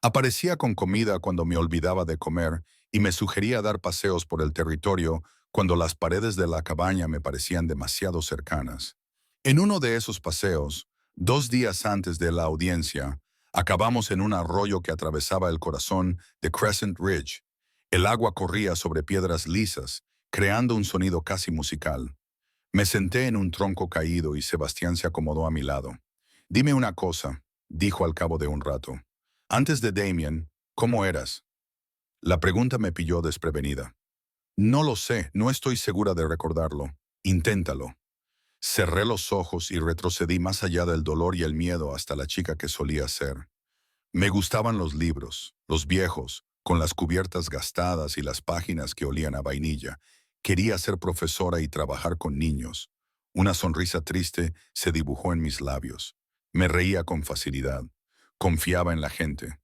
Aparecía con comida cuando me olvidaba de comer y me sugería dar paseos por el territorio cuando las paredes de la cabaña me parecían demasiado cercanas. En uno de esos paseos, 2 días antes de la audiencia, acabamos en un arroyo que atravesaba el corazón de Crescent Ridge. El agua corría sobre piedras lisas, creando un sonido casi musical. Me senté en un tronco caído y Sebastián se acomodó a mi lado. Dime una cosa, dijo al cabo de un rato. Antes de Damien, ¿cómo eras? La pregunta me pilló desprevenida. No lo sé, no estoy segura de recordarlo. Inténtalo. Cerré los ojos y retrocedí más allá del dolor y el miedo hasta la chica que solía ser. Me gustaban los libros, los viejos, con las cubiertas gastadas y las páginas que olían a vainilla. Quería ser profesora y trabajar con niños. Una sonrisa triste se dibujó en mis labios. Me reía con facilidad. Confiaba en la gente.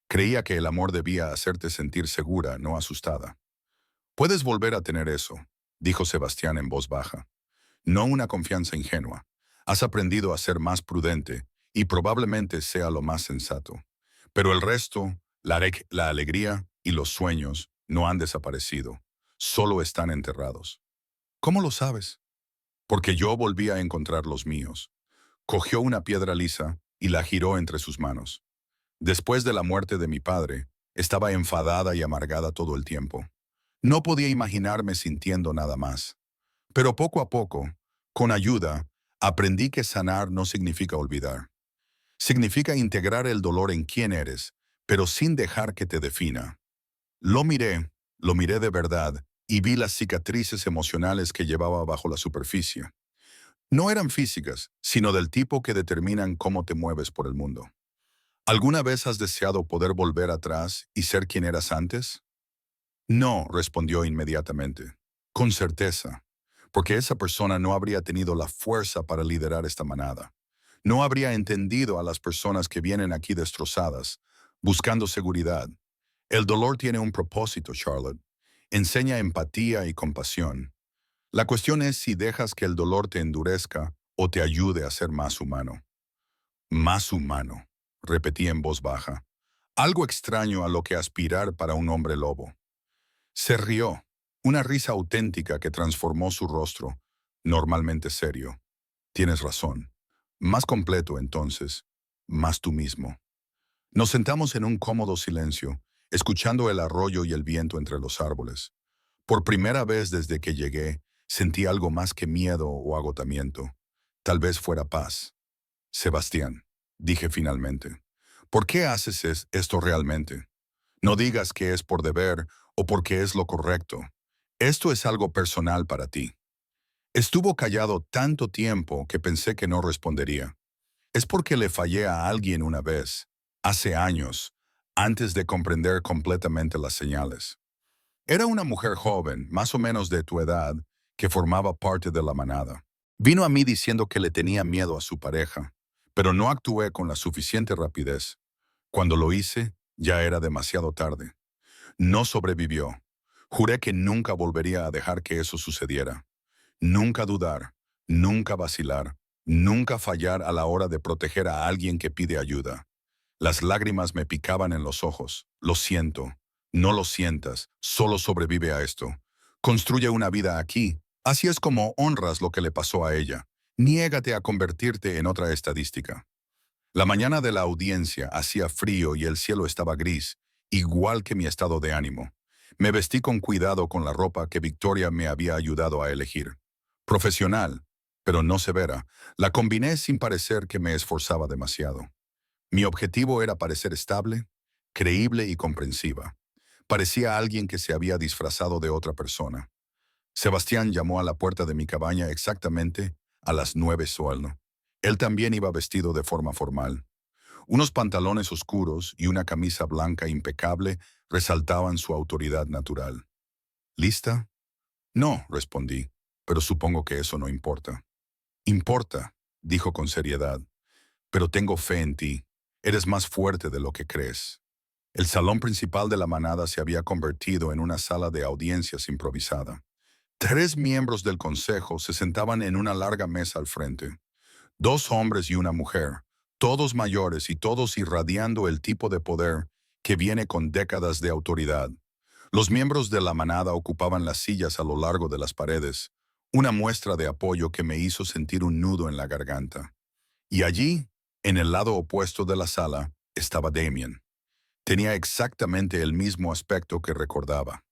Creía que el amor debía hacerte sentir segura, no asustada. Puedes volver a tener eso, dijo Sebastián en voz baja. No una confianza ingenua. Has aprendido a ser más prudente y probablemente sea lo más sensato. Pero el resto, la alegría y los sueños no han desaparecido. Solo están enterrados. ¿Cómo lo sabes? Porque yo volví a encontrar los míos. Cogió una piedra lisa y la giró entre sus manos. Después de la muerte de mi padre, estaba enfadada y amargada todo el tiempo. No podía imaginarme sintiendo nada más. Pero poco a poco, con ayuda, aprendí que sanar no significa olvidar. Significa integrar el dolor en quién eres, pero sin dejar que te defina. Lo miré de verdad y vi las cicatrices emocionales que llevaba bajo la superficie. No eran físicas, sino del tipo que determinan cómo te mueves por el mundo. ¿Alguna vez has deseado poder volver atrás y ser quien eras antes? No, respondió inmediatamente. Con certeza, porque esa persona no habría tenido la fuerza para liderar esta manada. No habría entendido a las personas que vienen aquí destrozadas, buscando seguridad. El dolor tiene un propósito, Charlotte. Enseña empatía y compasión. La cuestión es si dejas que el dolor te endurezca o te ayude a ser más humano. Más humano, repetí en voz baja. Algo extraño a lo que aspirar para un hombre lobo. Se rió, una risa auténtica que transformó su rostro, normalmente serio. Tienes razón. Más completo, entonces, más tú mismo. Nos sentamos en un cómodo silencio, escuchando el arroyo y el viento entre los árboles. Por primera vez desde que llegué, Sentí algo más que miedo o agotamiento. Tal vez fuera paz. Sebastián, dije finalmente, ¿por qué haces esto realmente? No digas que es por deber o porque es lo correcto. Esto es algo personal para ti. Estuvo callado tanto tiempo que pensé que no respondería. Es porque le fallé a alguien una vez, hace años, antes de comprender completamente las señales. Era una mujer joven, más o menos de tu edad, que formaba parte de la manada. Vino a mí diciendo que le tenía miedo a su pareja, pero no actué con la suficiente rapidez. Cuando lo hice, ya era demasiado tarde. No sobrevivió. Juré que nunca volvería a dejar que eso sucediera. Nunca dudar, nunca vacilar, nunca fallar a la hora de proteger a alguien que pide ayuda. Las lágrimas me picaban en los ojos. Lo siento. No lo sientas. Solo sobrevive a esto. Construye una vida aquí. Así es como honras lo que le pasó a ella. Niégate a convertirte en otra estadística. La mañana de la audiencia hacía frío y el cielo estaba gris, igual que mi estado de ánimo. Me vestí con cuidado con la ropa que Victoria me había ayudado a elegir. Profesional, pero no severa, la combiné sin parecer que me esforzaba demasiado. Mi objetivo era parecer estable, creíble y comprensiva. Parecía alguien que se había disfrazado de otra persona. Sebastián llamó a la puerta de mi cabaña exactamente a las 9 suelno. Él también iba vestido de forma formal. Unos pantalones oscuros y una camisa blanca impecable resaltaban su autoridad natural. ¿Lista? No, respondí, pero supongo que eso no importa. Importa, dijo con seriedad, pero tengo fe en ti. Eres más fuerte de lo que crees. El salón principal de la manada se había convertido en una sala de audiencias improvisada. 3 miembros del consejo se sentaban en una larga mesa al frente. 2 hombres y una mujer, todos mayores y todos irradiando el tipo de poder que viene con décadas de autoridad. Los miembros de la manada ocupaban las sillas a lo largo de las paredes, una muestra de apoyo que me hizo sentir un nudo en la garganta. Y allí, en el lado opuesto de la sala, estaba Damien. Tenía exactamente el mismo aspecto que recordaba.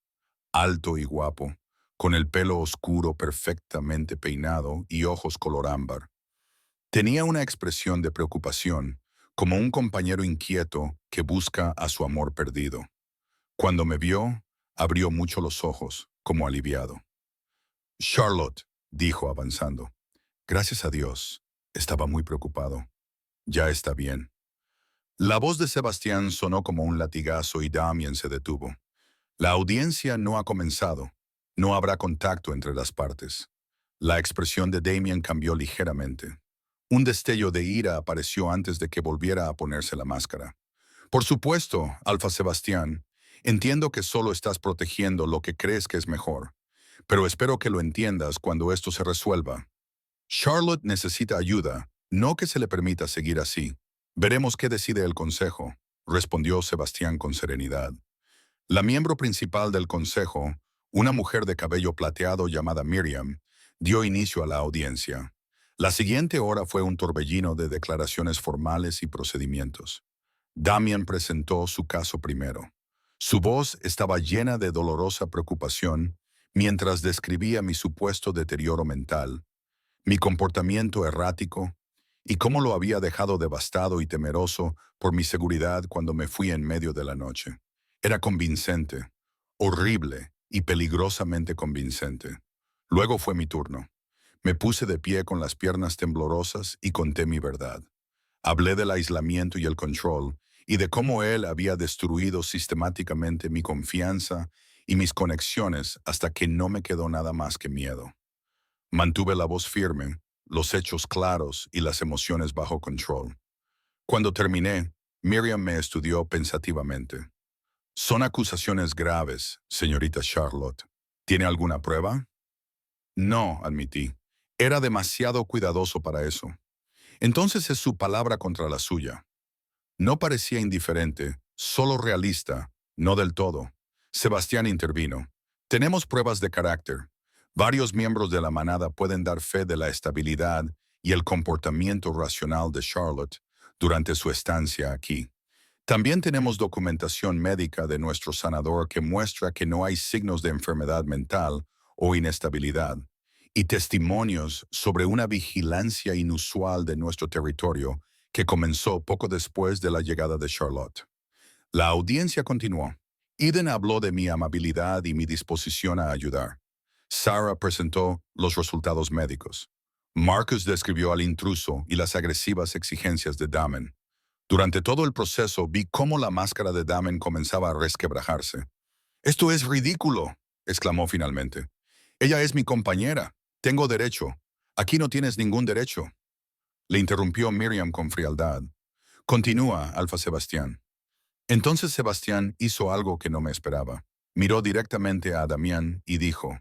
Alto y guapo, con el pelo oscuro perfectamente peinado y ojos color ámbar. Tenía una expresión de preocupación, como un compañero inquieto que busca a su amor perdido. Cuando me vio, abrió mucho los ojos, como aliviado. Charlotte, dijo avanzando. Gracias a Dios. Estaba muy preocupado. Ya está bien. La voz de Sebastián sonó como un latigazo y Damien se detuvo. La audiencia no ha comenzado. No habrá contacto entre las partes. La expresión de Damien cambió ligeramente. Un destello de ira apareció antes de que volviera a ponerse la máscara. Por supuesto, Alfa Sebastián, entiendo que solo estás protegiendo lo que crees que es mejor, pero espero que lo entiendas cuando esto se resuelva. Charlotte necesita ayuda, no que se le permita seguir así. Veremos qué decide el consejo, respondió Sebastián con serenidad. La miembro principal del consejo, una mujer de cabello plateado llamada Miriam, dio inicio a la audiencia. La siguiente hora fue un torbellino de declaraciones formales y procedimientos. Damien presentó su caso primero. Su voz estaba llena de dolorosa preocupación mientras describía mi supuesto deterioro mental, mi comportamiento errático y cómo lo había dejado devastado y temeroso por mi seguridad cuando me fui en medio de la noche. Era convincente, horrible y peligrosamente convincente. Luego fue mi turno. Me puse de pie con las piernas temblorosas y conté mi verdad. Hablé del aislamiento y el control, y de cómo él había destruido sistemáticamente mi confianza y mis conexiones hasta que no me quedó nada más que miedo. Mantuve la voz firme, los hechos claros y las emociones bajo control. Cuando terminé, Miriam me estudió pensativamente. Son acusaciones graves, señorita Charlotte. ¿Tiene alguna prueba? No, admití. Era demasiado cuidadoso para eso. Entonces es su palabra contra la suya. No parecía indiferente, solo realista, no del todo. Sebastián intervino. Tenemos pruebas de carácter. Varios miembros de la manada pueden dar fe de la estabilidad y el comportamiento racional de Charlotte durante su estancia aquí. También tenemos documentación médica de nuestro sanador que muestra que no hay signos de enfermedad mental o inestabilidad. y testimonios sobre una vigilancia inusual de nuestro territorio que comenzó poco después de la llegada de Charlotte. La audiencia continuó. Eden habló de mi amabilidad y mi disposición a ayudar. Sarah presentó los resultados médicos. Marcus describió al intruso y las agresivas exigencias de Damon. Durante todo el proceso vi cómo la máscara de Damon comenzaba a resquebrajarse. «¡Esto es ridículo!», exclamó finalmente. «Ella es mi compañera. Tengo derecho. Aquí no tienes ningún derecho», le interrumpió Miriam con frialdad. «Continúa, Alfa Sebastián». Entonces Sebastián hizo algo que no me esperaba. Miró directamente a Damián y dijo: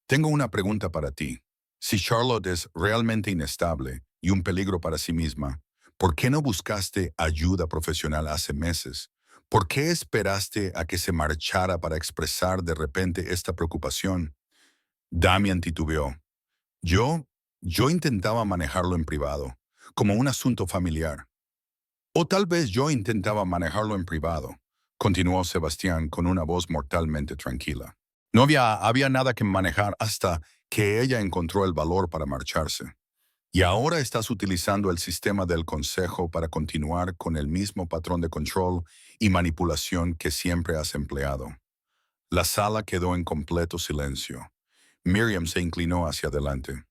«Tengo una pregunta para ti. Si Charlotte es realmente inestable y un peligro para sí misma, ¿por qué no buscaste ayuda profesional hace meses? ¿Por qué esperaste a que se marchara para expresar de repente esta preocupación?» Damián titubeó. Yo, yo intentaba manejarlo en privado, como un asunto familiar. O tal vez yo intentaba manejarlo en privado, continuó Sebastián con una voz mortalmente tranquila. No había nada que manejar hasta que ella encontró el valor para marcharse. Y ahora estás utilizando el sistema del consejo para continuar con el mismo patrón de control y manipulación que siempre has empleado. La sala quedó en completo silencio. Miriam se inclinó hacia adelante.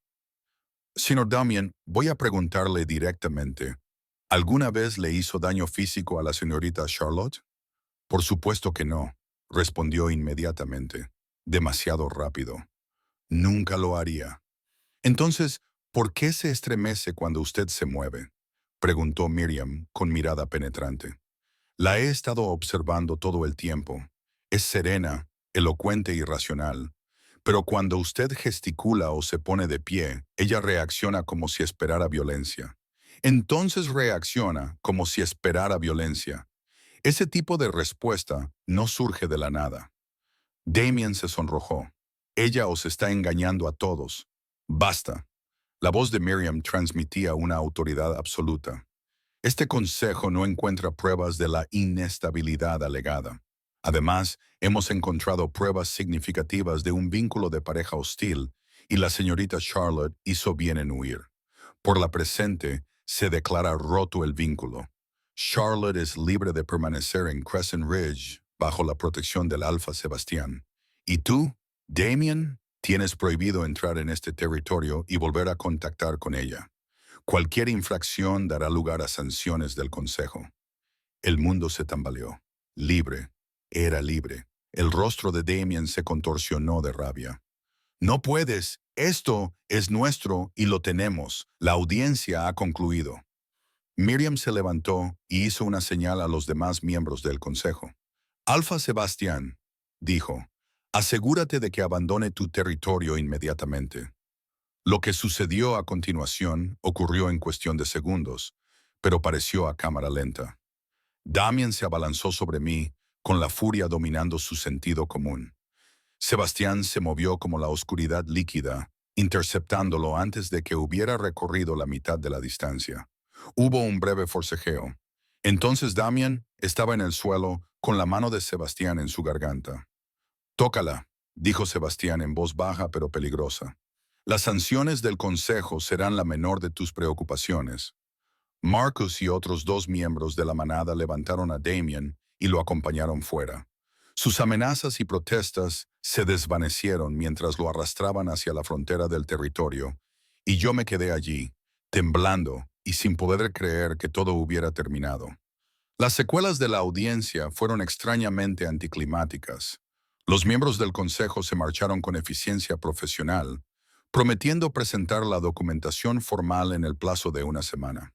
Señor Damian, voy a preguntarle directamente. ¿Alguna vez le hizo daño físico a la señorita Charlotte? Por supuesto que no, respondió inmediatamente, demasiado rápido. Nunca lo haría. Entonces, ¿por qué se estremece cuando usted se mueve?, preguntó Miriam con mirada penetrante. La he estado observando todo el tiempo. Es serena, elocuente y racional. Pero cuando usted gesticula o se pone de pie, ella reacciona como si esperara violencia. Entonces reacciona como si esperara violencia. Ese tipo de respuesta no surge de la nada. Damien se sonrojó. Ella os está engañando a todos. Basta. La voz de Miriam transmitía una autoridad absoluta. Este consejo no encuentra pruebas de la inestabilidad alegada. Además, hemos encontrado pruebas significativas de un vínculo de pareja hostil y la señorita Charlotte hizo bien en huir. Por la presente, se declara roto el vínculo. Charlotte es libre de permanecer en Crescent Ridge bajo la protección del Alfa Sebastián. Y tú, Damien, tienes prohibido entrar en este territorio y volver a contactar con ella. Cualquier infracción dará lugar a sanciones del Consejo. El mundo se tambaleó. Libre. Era libre. El rostro de Damien se contorsionó de rabia. «No puedes. Esto es nuestro y lo tenemos. La audiencia ha concluido». Miriam se levantó y hizo una señal a los demás miembros del consejo. «Alfa Sebastián», dijo, «asegúrate de que abandone tu territorio inmediatamente». Lo que sucedió a continuación ocurrió en cuestión de segundos, pero pareció a cámara lenta. Damien se abalanzó sobre mí, con la furia dominando su sentido común. Sebastián se movió como la oscuridad líquida, interceptándolo antes de que hubiera recorrido la mitad de la distancia. Hubo un breve forcejeo. Entonces Damien estaba en el suelo, con la mano de Sebastián en su garganta. «Tócala», dijo Sebastián en voz baja pero peligrosa. «Las sanciones del consejo serán la menor de tus preocupaciones». Marcus y otros dos miembros de la manada levantaron a Damien y lo acompañaron fuera. Sus amenazas y protestas se desvanecieron mientras lo arrastraban hacia la frontera del territorio, y yo me quedé allí, temblando y sin poder creer que todo hubiera terminado. Las secuelas de la audiencia fueron extrañamente anticlimáticas. Los miembros del consejo se marcharon con eficiencia profesional, prometiendo presentar la documentación formal en el plazo de una semana.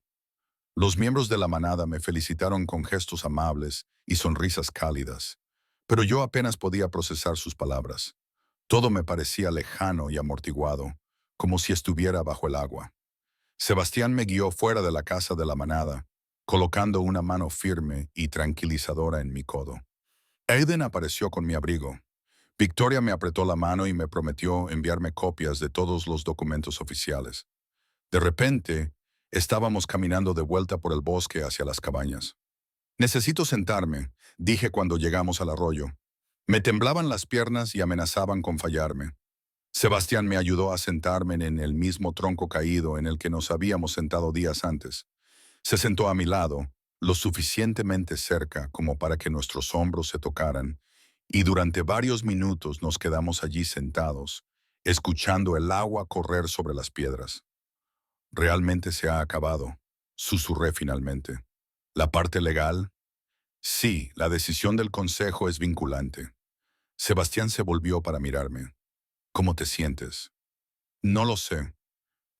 Los miembros de la manada me felicitaron con gestos amables y sonrisas cálidas, pero yo apenas podía procesar sus palabras. Todo me parecía lejano y amortiguado, como si estuviera bajo el agua. Sebastián me guió fuera de la casa de la manada, colocando una mano firme y tranquilizadora en mi codo. Aiden apareció con mi abrigo. Victoria me apretó la mano y me prometió enviarme copias de todos los documentos oficiales. De repente, estábamos caminando de vuelta por el bosque hacia las cabañas. «Necesito sentarme», dije cuando llegamos al arroyo. Me temblaban las piernas y amenazaban con fallarme. Sebastián me ayudó a sentarme en el mismo tronco caído en el que nos habíamos sentado días antes. Se sentó a mi lado, lo suficientemente cerca como para que nuestros hombros se tocaran, y durante varios minutos nos quedamos allí sentados, escuchando el agua correr sobre las piedras. Realmente se ha acabado, susurré finalmente. ¿La parte legal? Sí, la decisión del consejo es vinculante. Sebastián se volvió para mirarme. ¿Cómo te sientes? No lo sé.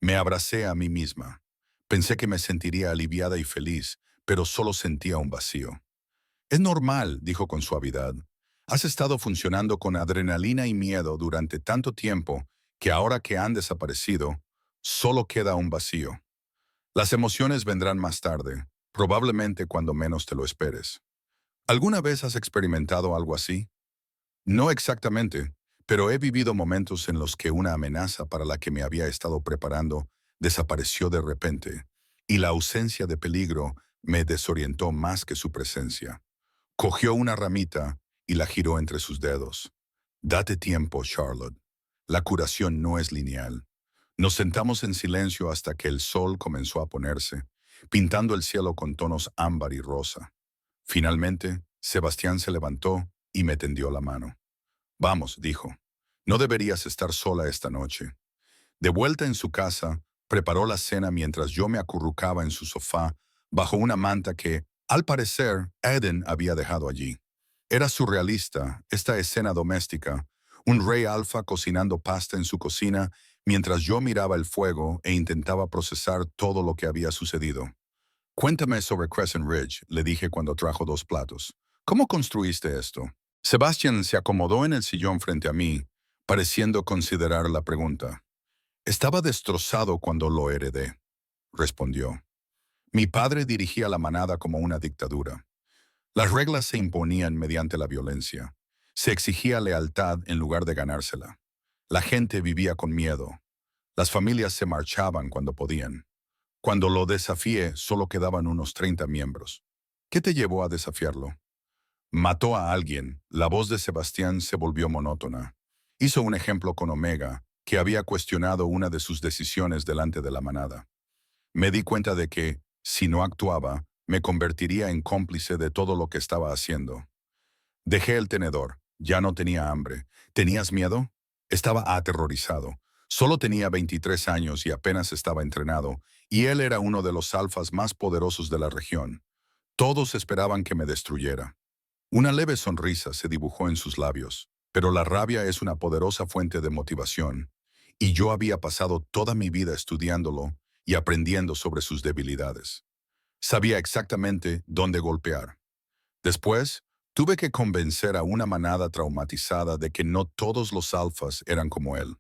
Me abracé a mí misma. Pensé que me sentiría aliviada y feliz, pero solo sentía un vacío. Es normal, dijo con suavidad. Has estado funcionando con adrenalina y miedo durante tanto tiempo que ahora que han desaparecido, solo queda un vacío. Las emociones vendrán más tarde, probablemente cuando menos te lo esperes. ¿Alguna vez has experimentado algo así? No exactamente, pero he vivido momentos en los que una amenaza para la que me había estado preparando desapareció de repente, y la ausencia de peligro me desorientó más que su presencia. Cogió una ramita y la giró entre sus dedos. Date tiempo, Charlotte. La curación no es lineal. Nos sentamos en silencio hasta que el sol comenzó a ponerse, pintando el cielo con tonos ámbar y rosa. Finalmente, Sebastián se levantó y me tendió la mano. Vamos, dijo. No deberías estar sola esta noche. De vuelta en su casa, preparó la cena mientras yo me acurrucaba en su sofá bajo una manta que, al parecer, Eden había dejado allí. Era surrealista, esta escena doméstica, un rey alfa cocinando pasta en su cocina mientras yo miraba el fuego e intentaba procesar todo lo que había sucedido. Cuéntame sobre Crescent Ridge, le dije cuando trajo 2 platos. ¿Cómo construiste esto? Sebastian se acomodó en el sillón frente a mí, pareciendo considerar la pregunta. Estaba destrozado cuando lo heredé, respondió. Mi padre dirigía la manada como una dictadura. Las reglas se imponían mediante la violencia. Se exigía lealtad en lugar de ganársela. La gente vivía con miedo. Las familias se marchaban cuando podían. Cuando lo desafié, solo quedaban unos 30 miembros. ¿Qué te llevó a desafiarlo? Mató a alguien. La voz de Sebastián se volvió monótona. Hizo un ejemplo con Omega, que había cuestionado una de sus decisiones delante de la manada. Me di cuenta de que, si no actuaba, me convertiría en cómplice de todo lo que estaba haciendo. Dejé el tenedor. Ya no tenía hambre. ¿Tenías miedo? Estaba aterrorizado. Solo tenía 23 años y apenas estaba entrenado, y él era uno de los alfas más poderosos de la región. Todos esperaban que me destruyera. Una leve sonrisa se dibujó en sus labios, pero la rabia es una poderosa fuente de motivación, y yo había pasado toda mi vida estudiándolo y aprendiendo sobre sus debilidades. Sabía exactamente dónde golpear. Después, tuve que convencer a una manada traumatizada de que no todos los alfas eran como él.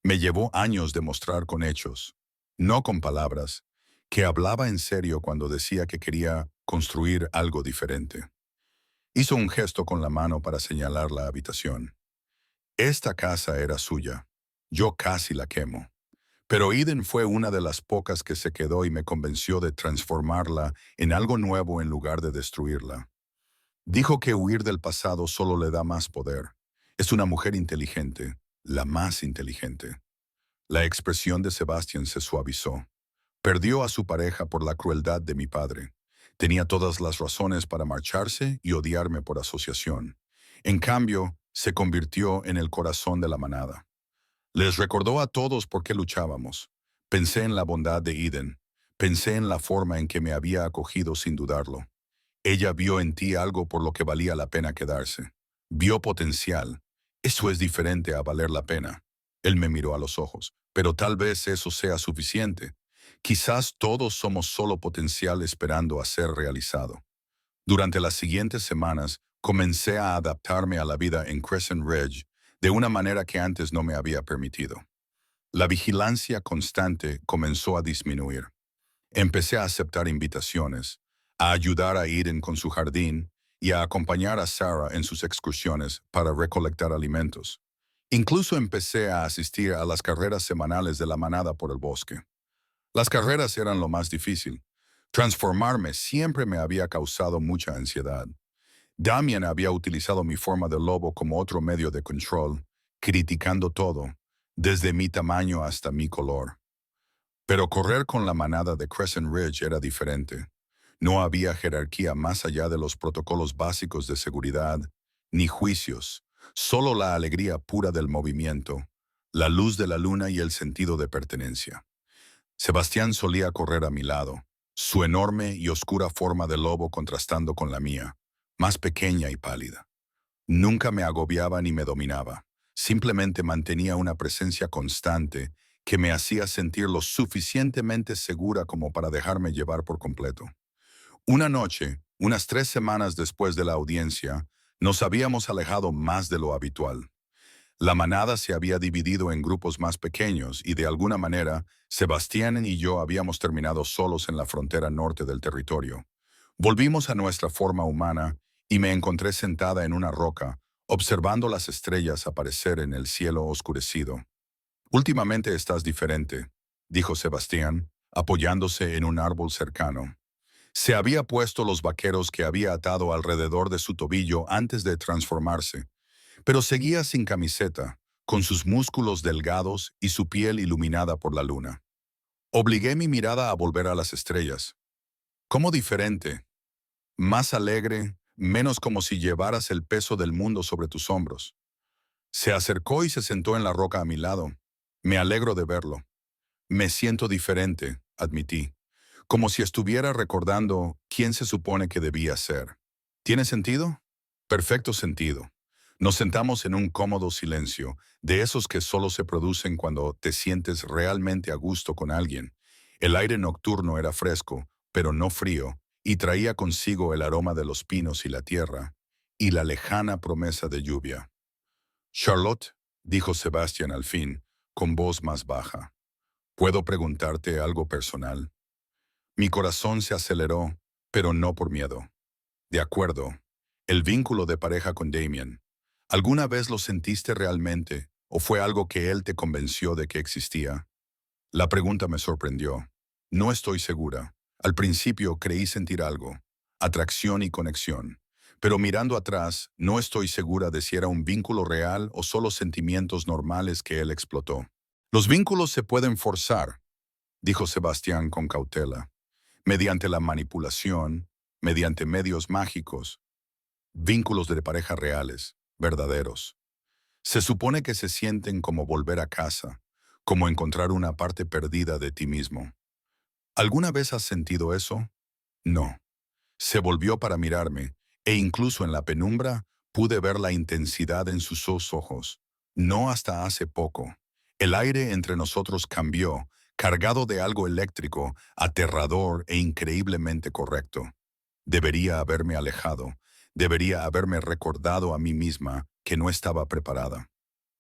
Me llevó años demostrar con hechos, no con palabras, que hablaba en serio cuando decía que quería construir algo diferente. Hizo un gesto con la mano para señalar la habitación. Esta casa era suya. Yo casi la quemo. Pero Eden fue una de las pocas que se quedó y me convenció de transformarla en algo nuevo en lugar de destruirla. Dijo que huir del pasado solo le da más poder. Es una mujer inteligente, la más inteligente. La expresión de Sebastian se suavizó. Perdió a su pareja por la crueldad de mi padre. Tenía todas las razones para marcharse y odiarme por asociación. En cambio, se convirtió en el corazón de la manada. Les recordó a todos por qué luchábamos. Pensé en la bondad de Eden. Pensé en la forma en que me había acogido sin dudarlo. Ella vio en ti algo por lo que valía la pena quedarse. Vio potencial. Eso es diferente a valer la pena. Él me miró a los ojos. Pero tal vez eso sea suficiente. Quizás todos somos solo potencial esperando a ser realizado. Durante las siguientes semanas, comencé a adaptarme a la vida en Crescent Ridge de una manera que antes no me había permitido. La vigilancia constante comenzó a disminuir. Empecé a aceptar invitaciones, a ayudar a Eden con su jardín y a acompañar a Sarah en sus excursiones para recolectar alimentos. Incluso empecé a asistir a las carreras semanales de la manada por el bosque. Las carreras eran lo más difícil. Transformarme siempre me había causado mucha ansiedad. Damian había utilizado mi forma de lobo como otro medio de control, criticando todo, desde mi tamaño hasta mi color. Pero correr con la manada de Crescent Ridge era diferente. No había jerarquía más allá de los protocolos básicos de seguridad, ni juicios, solo la alegría pura del movimiento, la luz de la luna y el sentido de pertenencia. Sebastián solía correr a mi lado, su enorme y oscura forma de lobo contrastando con la mía, más pequeña y pálida. Nunca me agobiaba ni me dominaba, simplemente mantenía una presencia constante que me hacía sentir lo suficientemente segura como para dejarme llevar por completo. Una noche, unas 3 semanas después de la audiencia, nos habíamos alejado más de lo habitual. La manada se había dividido en grupos más pequeños y de alguna manera, Sebastián y yo habíamos terminado solos en la frontera norte del territorio. Volvimos a nuestra forma humana y me encontré sentada en una roca, observando las estrellas aparecer en el cielo oscurecido. Últimamente estás diferente, dijo Sebastián, apoyándose en un árbol cercano. Se había puesto los vaqueros que había atado alrededor de su tobillo antes de transformarse, pero seguía sin camiseta, con sus músculos delgados y su piel iluminada por la luna. Obligué mi mirada a volver a las estrellas. ¿Cómo diferente? Más alegre, menos como si llevaras el peso del mundo sobre tus hombros. Se acercó y se sentó en la roca a mi lado. Me alegro de verlo. Me siento diferente, admití, como si estuviera recordando quién se supone que debía ser. ¿Tiene sentido? Perfecto sentido. Nos sentamos en un cómodo silencio, de esos que solo se producen cuando te sientes realmente a gusto con alguien. El aire nocturno era fresco, pero no frío, y traía consigo el aroma de los pinos y la tierra, y la lejana promesa de lluvia. Charlotte, dijo Sebastián al fin, con voz más baja, ¿puedo preguntarte algo personal? Mi corazón se aceleró, pero no por miedo. De acuerdo, el vínculo de pareja con Damien. ¿Alguna vez lo sentiste realmente o fue algo que él te convenció de que existía? La pregunta me sorprendió. No estoy segura. Al principio creí sentir algo, atracción y conexión. Pero mirando atrás, no estoy segura de si era un vínculo real o solo sentimientos normales que él explotó. Los vínculos se pueden forzar, dijo Sebastián con cautela, mediante la manipulación, mediante medios mágicos, vínculos de pareja reales, verdaderos. Se supone que se sienten como volver a casa, como encontrar una parte perdida de ti mismo. ¿Alguna vez has sentido eso? No. Se volvió para mirarme, e incluso en la penumbra pude ver la intensidad en sus dos ojos. No hasta hace poco. El aire entre nosotros cambió, cargado de algo eléctrico, aterrador e increíblemente correcto. Debería haberme alejado, debería haberme recordado a mí misma que no estaba preparada.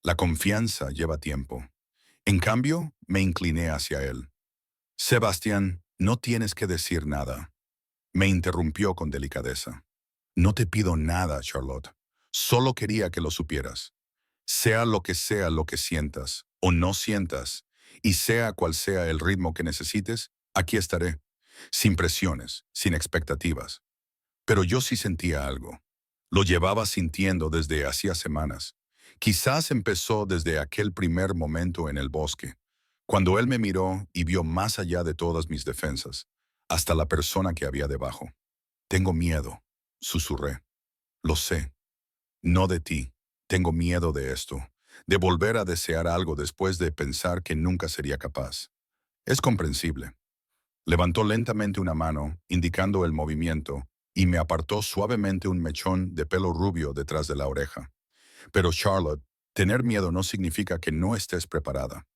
La confianza lleva tiempo. En cambio, me incliné hacia él. Sebastián, no tienes que decir nada. Me interrumpió con delicadeza. No te pido nada, Charlotte. Solo quería que lo supieras. Sea lo que sientas o no sientas, y sea cual sea el ritmo que necesites, aquí estaré. Sin presiones, sin expectativas. Pero yo sí sentía algo. Lo llevaba sintiendo desde hacía semanas. Quizás empezó desde aquel primer momento en el bosque, cuando él me miró y vio más allá de todas mis defensas, hasta la persona que había debajo. Tengo miedo, susurré. Lo sé. No de ti. Tengo miedo de esto, de volver a desear algo después de pensar que nunca sería capaz. Es comprensible. Levantó lentamente una mano, indicando el movimiento, y me apartó suavemente un mechón de pelo rubio detrás de la oreja. Pero Charlotte, tener miedo no significa que no estés preparada.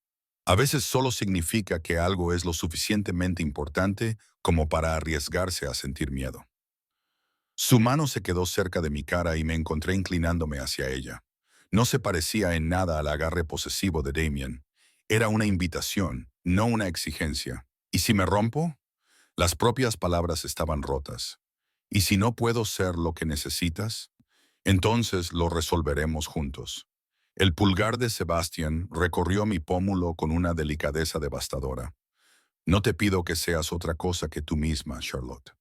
A veces solo significa que algo es lo suficientemente importante como para arriesgarse a sentir miedo. Su mano se quedó cerca de mi cara y me encontré inclinándome hacia ella. No se parecía en nada al agarre posesivo de Damien. Era una invitación, no una exigencia. ¿Y si me rompo? Las propias palabras estaban rotas. ¿Y si no puedo ser lo que necesitas? Entonces lo resolveremos juntos. El pulgar de Sebastián recorrió mi pómulo con una delicadeza devastadora. No te pido que seas otra cosa que tú misma, Charlotte.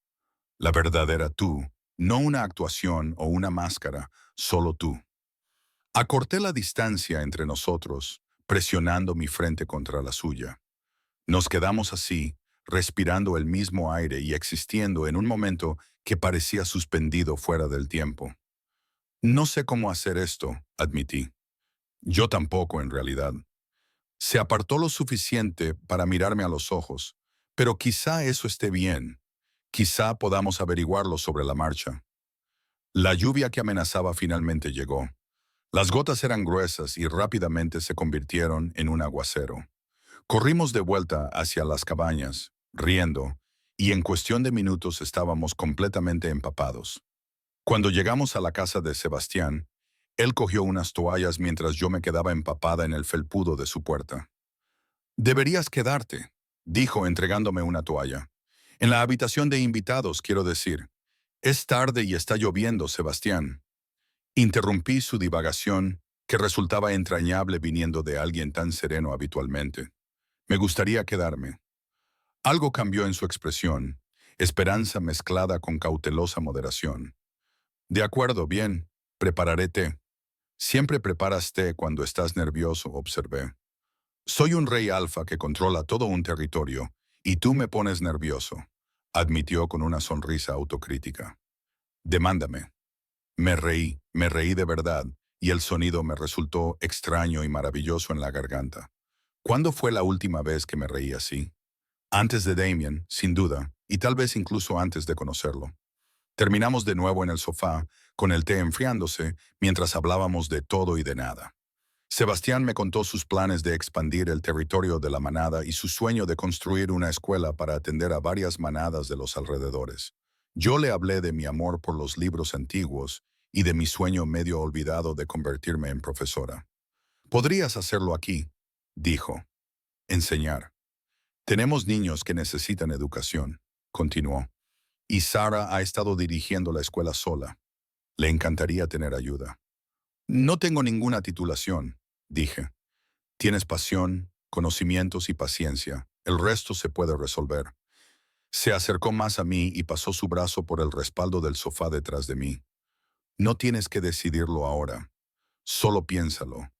La verdadera tú, no una actuación o una máscara, solo tú. Acorté la distancia entre nosotros, presionando mi frente contra la suya. Nos quedamos así, respirando el mismo aire y existiendo en un momento que parecía suspendido fuera del tiempo. No sé cómo hacer esto, admití. Yo tampoco, en realidad. Se apartó lo suficiente para mirarme a los ojos, pero quizá eso esté bien. Quizá podamos averiguarlo sobre la marcha. La lluvia que amenazaba finalmente llegó. Las gotas eran gruesas y rápidamente se convirtieron en un aguacero. Corrimos de vuelta hacia las cabañas, riendo, y en cuestión de minutos estábamos completamente empapados. Cuando llegamos a la casa de Sebastián, él cogió unas toallas mientras yo me quedaba empapada en el felpudo de su puerta. «Deberías quedarte», dijo entregándome una toalla. «En la habitación de invitados, quiero decir. Es tarde y está lloviendo, Sebastián». Interrumpí su divagación, que resultaba entrañable viniendo de alguien tan sereno habitualmente. Me gustaría quedarme. Algo cambió en su expresión, esperanza mezclada con cautelosa moderación. «De acuerdo, bien, prepararé té. Siempre preparas té cuando estás nervioso», observé. «Soy un rey alfa que controla todo un territorio, y tú me pones nervioso», admitió con una sonrisa autocrítica. «Demándame». Me reí de verdad, y el sonido me resultó extraño y maravilloso en la garganta. ¿Cuándo fue la última vez que me reí así? Antes de Damien, sin duda, y tal vez incluso antes de conocerlo. Terminamos de nuevo en el sofá, con el té enfriándose, mientras hablábamos de todo y de nada. Sebastián me contó sus planes de expandir el territorio de la manada y su sueño de construir una escuela para atender a varias manadas de los alrededores. Yo le hablé de mi amor por los libros antiguos y de mi sueño medio olvidado de convertirme en profesora. «Podrías hacerlo aquí», dijo. «Enseñar. Tenemos niños que necesitan educación», continuó. «Y Sara ha estado dirigiendo la escuela sola. Le encantaría tener ayuda». «No tengo ninguna titulación», dije. «Tienes pasión, conocimientos y paciencia. El resto se puede resolver». Se acercó más a mí y pasó su brazo por el respaldo del sofá detrás de mí. «No tienes que decidirlo ahora. Solo piénsalo.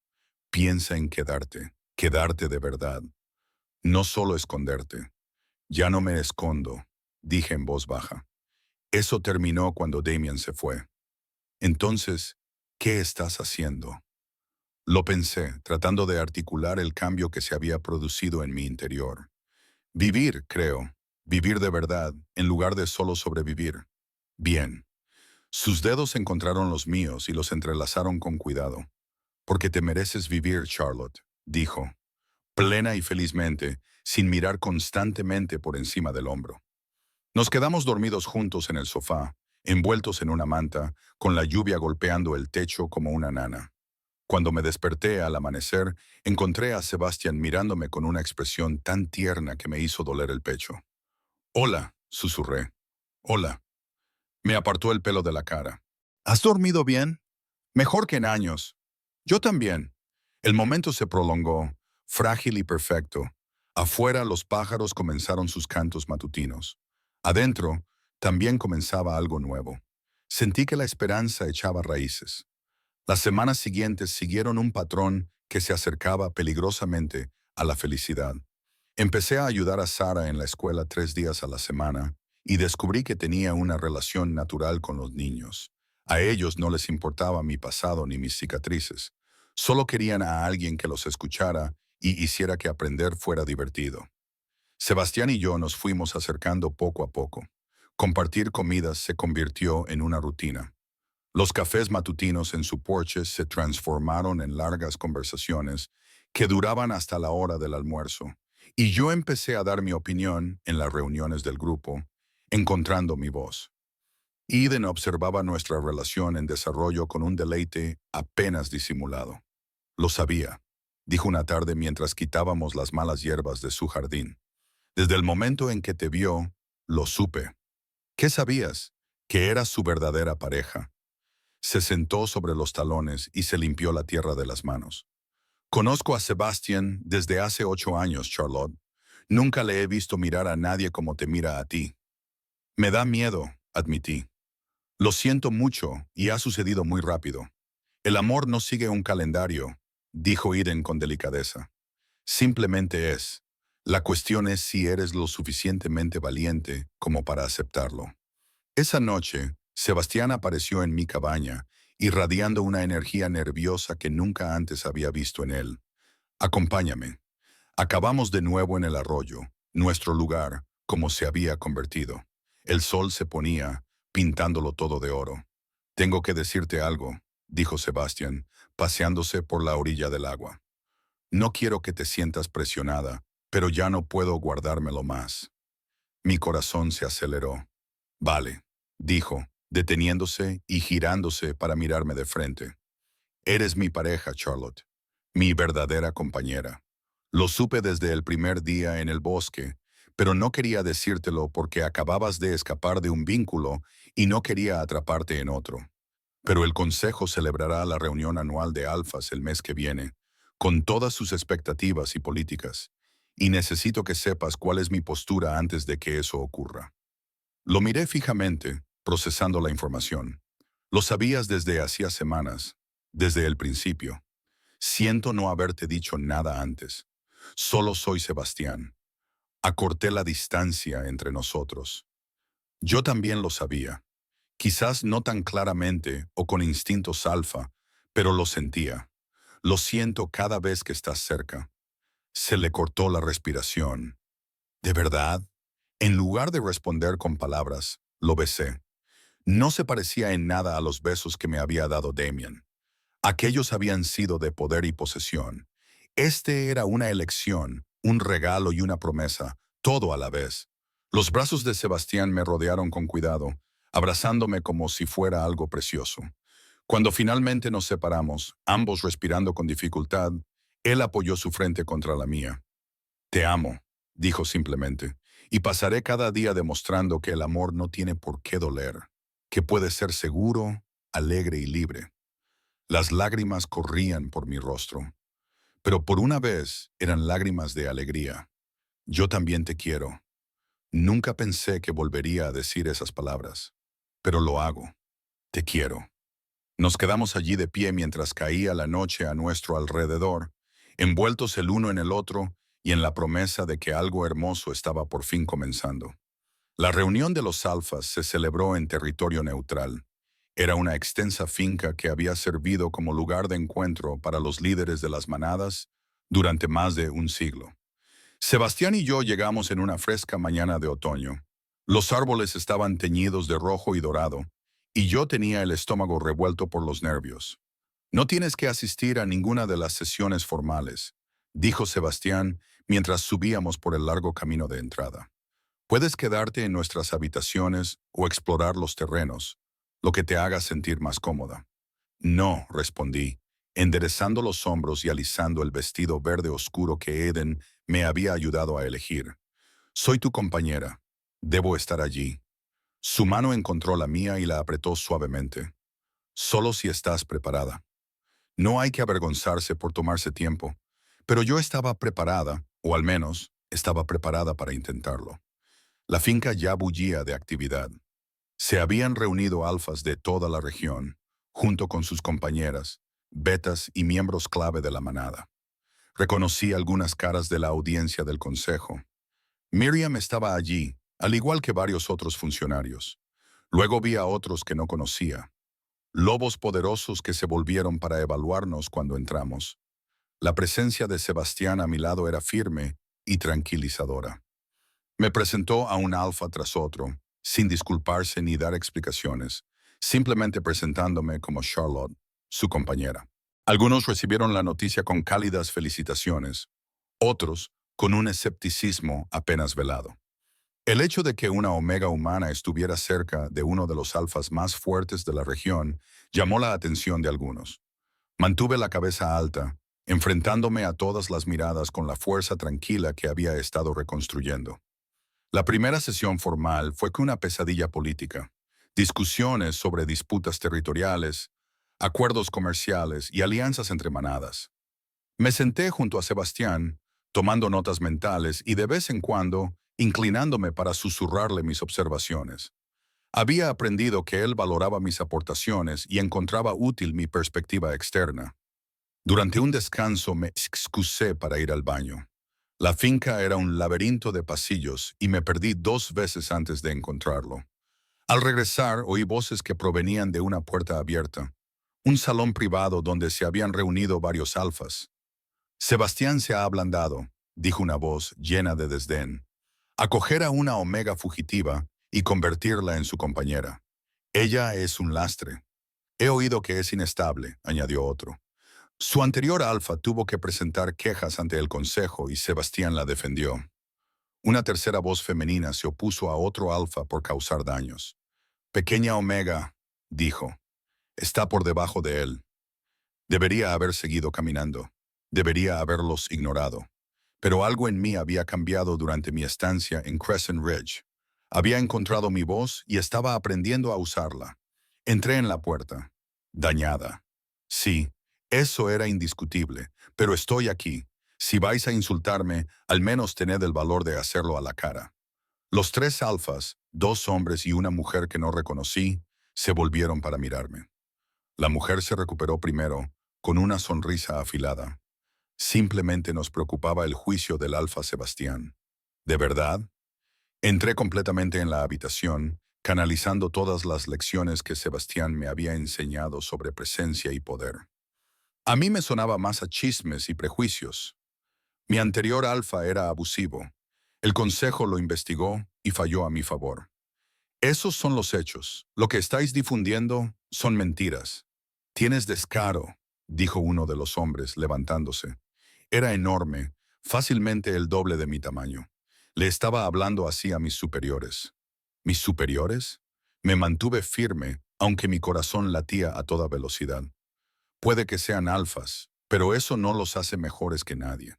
Piensa en quedarte de verdad. No solo esconderte». «Ya no me escondo», dije en voz baja. «Eso terminó cuando Damien se fue». «Entonces, ¿qué estás haciendo?». Lo pensé, tratando de articular el cambio que se había producido en mi interior. Vivir, creo. Vivir de verdad, en lugar de solo sobrevivir. Bien. Sus dedos encontraron los míos y los entrelazaron con cuidado. «Porque te mereces vivir, Charlotte», dijo, plena y felizmente, sin mirar constantemente por encima del hombro. Nos quedamos dormidos juntos en el sofá, envueltos en una manta, con la lluvia golpeando el techo como una nana. Cuando me desperté al amanecer, encontré a Sebastián mirándome con una expresión tan tierna que me hizo doler el pecho. «Hola», susurré. «Hola». Me apartó el pelo de la cara. «¿Has dormido bien?». «Mejor que en años». «Yo también». El momento se prolongó, frágil y perfecto. Afuera los pájaros comenzaron sus cantos matutinos. Adentro también comenzaba algo nuevo. Sentí que la esperanza echaba raíces. Las semanas siguientes siguieron un patrón que se acercaba peligrosamente a la felicidad. Empecé a ayudar a Sara en la escuela 3 días a la semana y descubrí que tenía una relación natural con los niños. A ellos no les importaba mi pasado ni mis cicatrices. Solo querían a alguien que los escuchara y hiciera que aprender fuera divertido. Sebastián y yo nos fuimos acercando poco a poco. Compartir comidas se convirtió en una rutina. Los cafés matutinos en su porche se transformaron en largas conversaciones que duraban hasta la hora del almuerzo, y yo empecé a dar mi opinión en las reuniones del grupo, encontrando mi voz. Eden observaba nuestra relación en desarrollo con un deleite apenas disimulado. «Lo sabía», dijo una tarde mientras quitábamos las malas hierbas de su jardín. «Desde el momento en que te vio, lo supe». «¿Qué sabías?». «Que eras su verdadera pareja». Se sentó sobre los talones y se limpió la tierra de las manos. «Conozco a Sebastián desde hace 8 años, Charlotte. Nunca le he visto mirar a nadie como te mira a ti». «Me da miedo», admití. «Lo siento mucho y ha sucedido muy rápido. El amor no sigue un calendario», dijo Eden con delicadeza. Simplemente es. La cuestión es si eres lo suficientemente valiente como para aceptarlo. Esa noche, Sebastián apareció en mi cabaña, irradiando una energía nerviosa que nunca antes había visto en él. Acompáñame. Acabamos de nuevo en el arroyo, nuestro lugar, como se había convertido. El sol se ponía, pintándolo todo de oro. Tengo que decirte algo, dijo Sebastián, paseándose por la orilla del agua. No quiero que te sientas presionada, pero ya no puedo guardármelo más. Mi corazón se aceleró. Vale, dijo, deteniéndose y girándose para mirarme de frente. Eres mi pareja, Charlotte, mi verdadera compañera. Lo supe desde el primer día en el bosque, pero no quería decírtelo porque acababas de escapar de un vínculo y no quería atraparte en otro. Pero el Consejo celebrará la reunión anual de alfas el mes que viene, con todas sus expectativas y políticas, y necesito que sepas cuál es mi postura antes de que eso ocurra. Lo miré fijamente, procesando la información. Lo sabías desde hacía semanas, desde el principio. Siento no haberte dicho nada antes. Solo soy Sebastián. Acorté la distancia entre nosotros. Yo también lo sabía. Quizás no tan claramente o con instintos alfa, pero lo sentía. Lo siento cada vez que estás cerca. Se le cortó la respiración. ¿De verdad? En lugar de responder con palabras, lo besé. No se parecía en nada a los besos que me había dado Damien. Aquellos habían sido de poder y posesión. Este era una elección, un regalo y una promesa, todo a la vez. Los brazos de Sebastián me rodearon con cuidado, abrazándome como si fuera algo precioso. Cuando finalmente nos separamos, ambos respirando con dificultad, él apoyó su frente contra la mía. Te amo, dijo simplemente, y pasaré cada día demostrando que el amor no tiene por qué doler, que puede ser seguro, alegre y libre. Las lágrimas corrían por mi rostro, pero por una vez eran lágrimas de alegría. Yo también te quiero. Nunca pensé que volvería a decir esas palabras, pero lo hago. Te quiero. Nos quedamos allí de pie mientras caía la noche a nuestro alrededor, envueltos el uno en el otro y en la promesa de que algo hermoso estaba por fin comenzando. La reunión de los alfas se celebró en territorio neutral. Era una extensa finca que había servido como lugar de encuentro para los líderes de las manadas durante más de un siglo. Sebastián y yo llegamos en una fresca mañana de otoño. Los árboles estaban teñidos de rojo y dorado, y yo tenía el estómago revuelto por los nervios. No tienes que asistir a ninguna de las sesiones formales, dijo Sebastián mientras subíamos por el largo camino de entrada. Puedes quedarte en nuestras habitaciones o explorar los terrenos, lo que te haga sentir más cómoda. No, respondí, enderezando los hombros y alisando el vestido verde oscuro que Eden me había ayudado a elegir. Soy tu compañera. Debo estar allí. Su mano encontró la mía y la apretó suavemente. Solo si estás preparada. No hay que avergonzarse por tomarse tiempo, pero yo estaba preparada, o al menos estaba preparada para intentarlo. La finca ya bullía de actividad. Se habían reunido alfas de toda la región, junto con sus compañeras, betas y miembros clave de la manada. Reconocí algunas caras de la audiencia del consejo. Miriam estaba allí, al igual que varios otros funcionarios. Luego vi a otros que no conocía. Lobos poderosos que se volvieron para evaluarnos cuando entramos. La presencia de Sebastián a mi lado era firme y tranquilizadora. Me presentó a un alfa tras otro, sin disculparse ni dar explicaciones, simplemente presentándome como Charlotte, su compañera. Algunos recibieron la noticia con cálidas felicitaciones, otros con un escepticismo apenas velado. El hecho de que una omega humana estuviera cerca de uno de los alfas más fuertes de la región llamó la atención de algunos. Mantuve la cabeza alta, enfrentándome a todas las miradas con la fuerza tranquila que había estado reconstruyendo. La primera sesión formal fue que una pesadilla política, discusiones sobre disputas territoriales, acuerdos comerciales y alianzas entre manadas. Me senté junto a Sebastián, tomando notas mentales y de vez en cuando inclinándome para susurrarle mis observaciones. Había aprendido que él valoraba mis aportaciones y encontraba útil mi perspectiva externa. Durante un descanso me excusé para ir al baño. La finca era un laberinto de pasillos y me perdí 2 veces antes de encontrarlo. Al regresar oí voces que provenían de una puerta abierta, un salón privado donde se habían reunido varios alfas. Sebastián se ha ablandado, dijo una voz llena de desdén. Acoger a una omega fugitiva y convertirla en su compañera. Ella es un lastre. He oído que es inestable, añadió otro. Su anterior alfa tuvo que presentar quejas ante el consejo y Sebastián la defendió. Una tercera voz femenina se opuso a otro alfa por causar daños. Pequeña Omega, dijo, está por debajo de él. Debería haber seguido caminando. Debería haberlos ignorado. Pero algo en mí había cambiado durante mi estancia en Crescent Ridge. Había encontrado mi voz y estaba aprendiendo a usarla. Entré en la puerta. Dañada. Sí, eso era indiscutible, pero estoy aquí. Si vais a insultarme, al menos tened el valor de hacerlo a la cara. Los 3 alfas, 2 hombres y una mujer que no reconocí, se volvieron para mirarme. La mujer se recuperó primero, con una sonrisa afilada. Simplemente nos preocupaba el juicio del alfa Sebastián. ¿De verdad? Entré completamente en la habitación, canalizando todas las lecciones que Sebastián me había enseñado sobre presencia y poder. A mí me sonaba más a chismes y prejuicios. Mi anterior alfa era abusivo. El consejo lo investigó y falló a mi favor. Esos son los hechos. Lo que estáis difundiendo son mentiras. Tienes descaro, dijo uno de los hombres, levantándose. Era enorme, fácilmente el doble de mi tamaño. Le estaba hablando así a mis superiores. ¿Mis superiores? Me mantuve firme, aunque mi corazón latía a toda velocidad. Puede que sean alfas, pero eso no los hace mejores que nadie.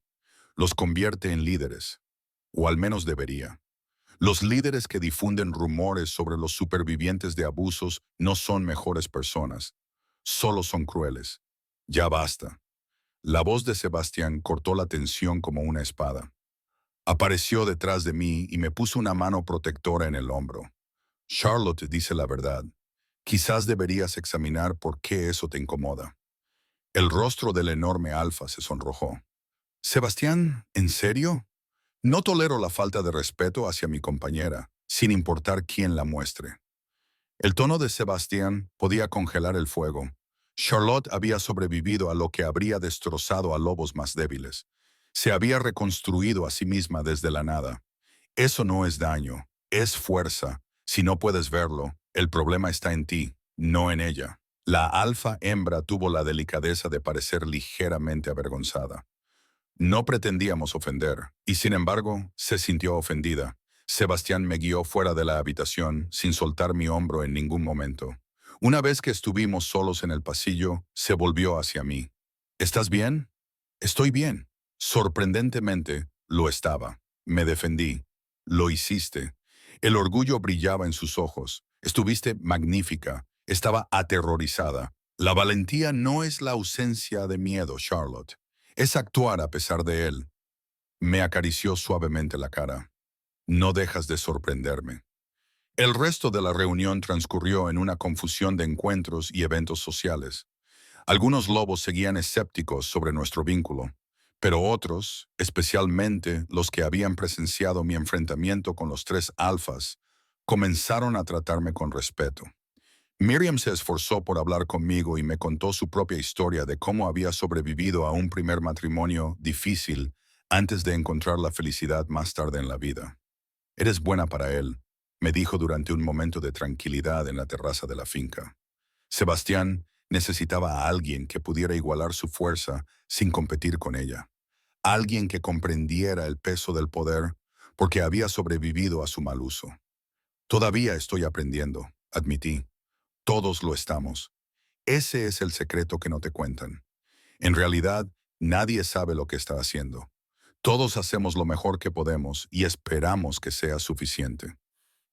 Los convierte en líderes, o al menos debería. Los líderes que difunden rumores sobre los supervivientes de abusos no son mejores personas, solo son crueles. Ya basta. La voz de Sebastián cortó la tensión como una espada. Apareció detrás de mí y me puso una mano protectora en el hombro. Charlotte dice la verdad. Quizás deberías examinar por qué eso te incomoda. El rostro del enorme alfa se sonrojó. Sebastián, ¿en serio? No tolero la falta de respeto hacia mi compañera, sin importar quién la muestre. El tono de Sebastián podía congelar el fuego. Charlotte había sobrevivido a lo que habría destrozado a lobos más débiles. Se había reconstruido a sí misma desde la nada. Eso no es daño, es fuerza. Si no puedes verlo, el problema está en ti, no en ella. La alfa hembra tuvo la delicadeza de parecer ligeramente avergonzada. No pretendíamos ofender, y sin embargo, se sintió ofendida. Sebastián me guió fuera de la habitación, sin soltar mi hombro en ningún momento. Una vez que estuvimos solos en el pasillo, se volvió hacia mí. ¿Estás bien? Estoy bien. Sorprendentemente, lo estaba. Me defendí. Lo hiciste. El orgullo brillaba en sus ojos. Estuviste magnífica. Estaba aterrorizada. La valentía no es la ausencia de miedo, Charlotte. Es actuar a pesar de él. Me acarició suavemente la cara. No dejas de sorprenderme. El resto de la reunión transcurrió en una confusión de encuentros y eventos sociales. Algunos lobos seguían escépticos sobre nuestro vínculo, pero otros, especialmente los que habían presenciado mi enfrentamiento con los 3 alfas, comenzaron a tratarme con respeto. Miriam se esforzó por hablar conmigo y me contó su propia historia de cómo había sobrevivido a un primer matrimonio difícil antes de encontrar la felicidad más tarde en la vida. Eres buena para él, me dijo durante un momento de tranquilidad en la terraza de la finca. Sebastián necesitaba a alguien que pudiera igualar su fuerza sin competir con ella. Alguien que comprendiera el peso del poder porque había sobrevivido a su mal uso. Todavía estoy aprendiendo, admití. Todos lo estamos. Ese es el secreto que no te cuentan. En realidad, nadie sabe lo que está haciendo. Todos hacemos lo mejor que podemos y esperamos que sea suficiente.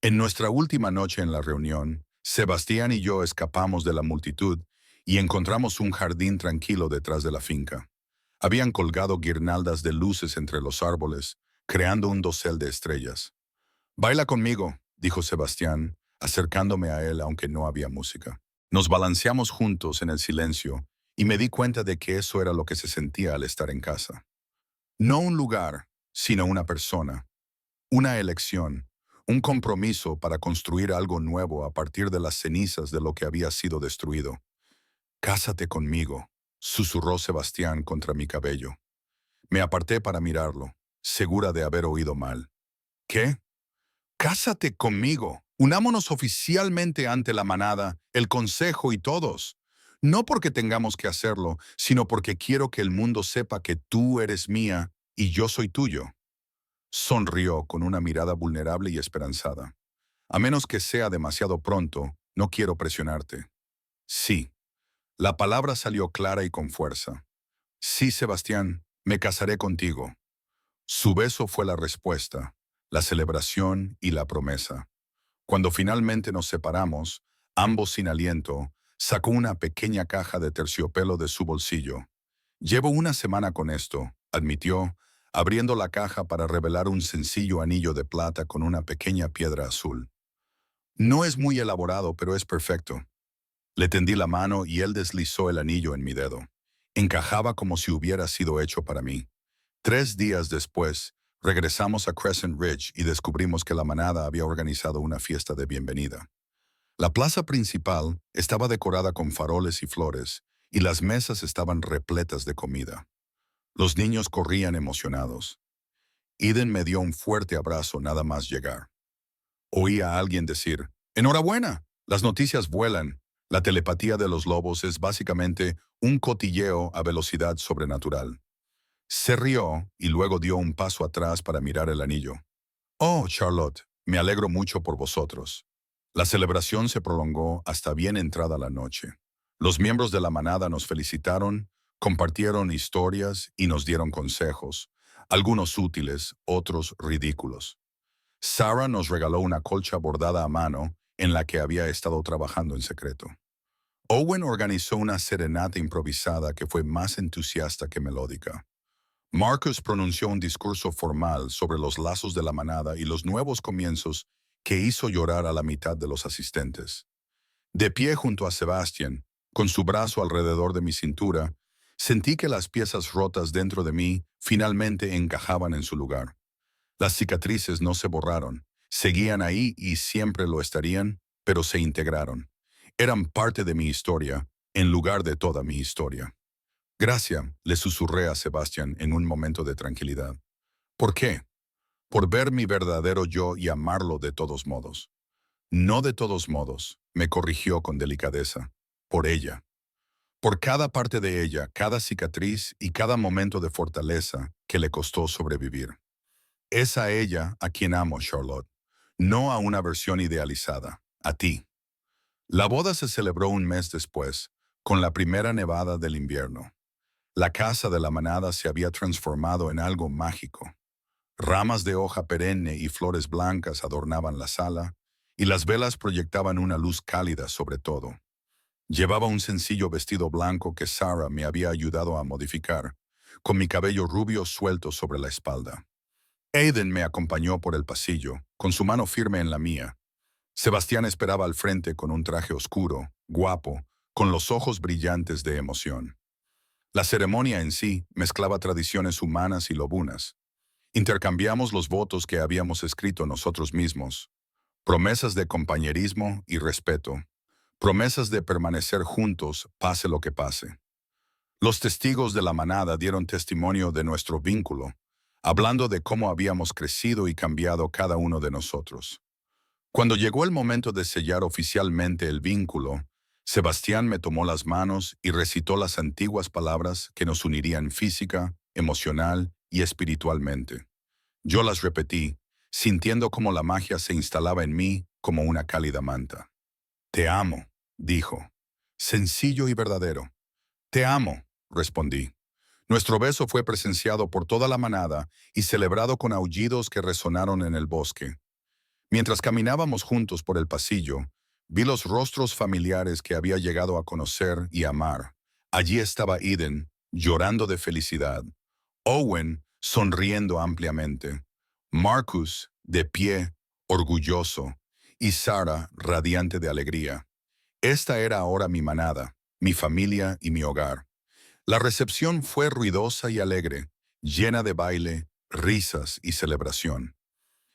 En nuestra última noche en la reunión, Sebastián y yo escapamos de la multitud y encontramos un jardín tranquilo detrás de la finca. Habían colgado guirnaldas de luces entre los árboles, creando un dosel de estrellas. «Baila conmigo», dijo Sebastián, acercándome a él aunque no había música. Nos balanceamos juntos en el silencio y me di cuenta de que eso era lo que se sentía al estar en casa. No un lugar, sino una persona, una elección, un compromiso para construir algo nuevo a partir de las cenizas de lo que había sido destruido. «Cásate conmigo», susurró Sebastián contra mi cabello. Me aparté para mirarlo, segura de haber oído mal. «¿Qué? Cásate conmigo. Unámonos oficialmente ante la manada, el consejo y todos. No porque tengamos que hacerlo, sino porque quiero que el mundo sepa que tú eres mía y yo soy tuyo». Sonrió con una mirada vulnerable y esperanzada. «A menos que sea demasiado pronto, no quiero presionarte». «Sí». La palabra salió clara y con fuerza. «Sí, Sebastián, me casaré contigo». Su beso fue la respuesta, la celebración y la promesa. Cuando finalmente nos separamos, ambos sin aliento, sacó una pequeña caja de terciopelo de su bolsillo. «Llevo una semana con esto», admitió, abriendo la caja para revelar un sencillo anillo de plata con una pequeña piedra azul. «No es muy elaborado, pero es perfecto». Le tendí la mano y él deslizó el anillo en mi dedo. Encajaba como si hubiera sido hecho para mí. 3 días después, regresamos a Crescent Ridge y descubrimos que la manada había organizado una fiesta de bienvenida. La plaza principal estaba decorada con faroles y flores, y las mesas estaban repletas de comida. Los niños corrían emocionados. Eden me dio un fuerte abrazo nada más llegar. Oí a alguien decir: «¡Enhorabuena! Las noticias vuelan». La telepatía de los lobos es básicamente un cotilleo a velocidad sobrenatural. Se rió y luego dio un paso atrás para mirar el anillo. «Oh, Charlotte, me alegro mucho por vosotros». La celebración se prolongó hasta bien entrada la noche. Los miembros de la manada nos felicitaron, compartieron historias y nos dieron consejos, algunos útiles, otros ridículos. Sarah nos regaló una colcha bordada a mano en la que había estado trabajando en secreto. Owen organizó una serenata improvisada que fue más entusiasta que melódica. Marcus pronunció un discurso formal sobre los lazos de la manada y los nuevos comienzos que hizo llorar a la mitad de los asistentes. De pie junto a Sebastian, con su brazo alrededor de mi cintura, sentí que las piezas rotas dentro de mí finalmente encajaban en su lugar. Las cicatrices no se borraron, seguían ahí y siempre lo estarían, pero se integraron. Eran parte de mi historia, en lugar de toda mi historia. «Gracias», le susurré a Sebastián en un momento de tranquilidad. «¿Por qué?» «Por ver mi verdadero yo y amarlo de todos modos». «No de todos modos», me corrigió con delicadeza. «Por ella. Por cada parte de ella, cada cicatriz y cada momento de fortaleza que le costó sobrevivir. Es a ella a quien amo, Charlotte. No a una versión idealizada. A ti». La boda se celebró un mes después, con la primera nevada del invierno. La casa de la manada se había transformado en algo mágico. Ramas de hoja perenne y flores blancas adornaban la sala, y las velas proyectaban una luz cálida sobre todo. Llevaba un sencillo vestido blanco que Sarah me había ayudado a modificar, con mi cabello rubio suelto sobre la espalda. Aiden me acompañó por el pasillo, con su mano firme en la mía. Sebastián esperaba al frente con un traje oscuro, guapo, con los ojos brillantes de emoción. La ceremonia en sí mezclaba tradiciones humanas y lobunas. Intercambiamos los votos que habíamos escrito nosotros mismos, promesas de compañerismo y respeto, promesas de permanecer juntos pase lo que pase. Los testigos de la manada dieron testimonio de nuestro vínculo, hablando de cómo habíamos crecido y cambiado cada uno de nosotros. Cuando llegó el momento de sellar oficialmente el vínculo, Sebastián me tomó las manos y recitó las antiguas palabras que nos unirían física, emocional y espiritualmente. Yo las repetí, sintiendo cómo la magia se instalaba en mí como una cálida manta. «Te amo», dijo. Sencillo y verdadero. «Te amo», respondí. Nuestro beso fue presenciado por toda la manada y celebrado con aullidos que resonaron en el bosque. Mientras caminábamos juntos por el pasillo, vi los rostros familiares que había llegado a conocer y amar. Allí estaba Eden, llorando de felicidad. Owen, sonriendo ampliamente. Marcus, de pie, orgulloso. Y Sarah, radiante de alegría. Esta era ahora mi manada, mi familia y mi hogar. La recepción fue ruidosa y alegre, llena de baile, risas y celebración.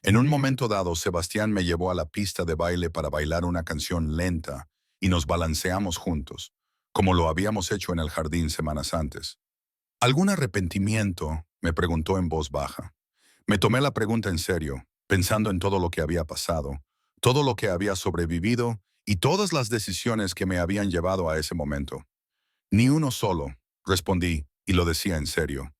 En un momento dado, Sebastián me llevó a la pista de baile para bailar una canción lenta y nos balanceamos juntos, como lo habíamos hecho en el jardín semanas antes. ¿Algún arrepentimiento?, me preguntó en voz baja. Me tomé la pregunta en serio, pensando en todo lo que había pasado, todo lo que había sobrevivido y todas las decisiones que me habían llevado a ese momento. Ni uno solo, respondí, y lo decía en serio.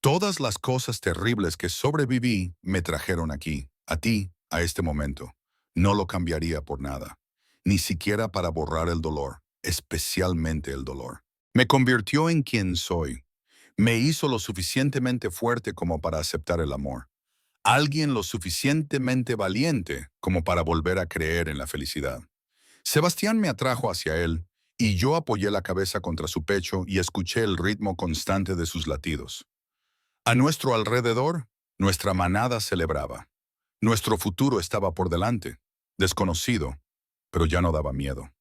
Todas las cosas terribles que sobreviví me trajeron aquí, a ti, a este momento. No lo cambiaría por nada, ni siquiera para borrar el dolor, especialmente el dolor. Me convirtió en quien soy. Me hizo lo suficientemente fuerte como para aceptar el amor. Alguien lo suficientemente valiente como para volver a creer en la felicidad. Sebastián me atrajo hacia él, y yo apoyé la cabeza contra su pecho y escuché el ritmo constante de sus latidos. A nuestro alrededor, nuestra manada celebraba. Nuestro futuro estaba por delante, desconocido, pero ya no daba miedo.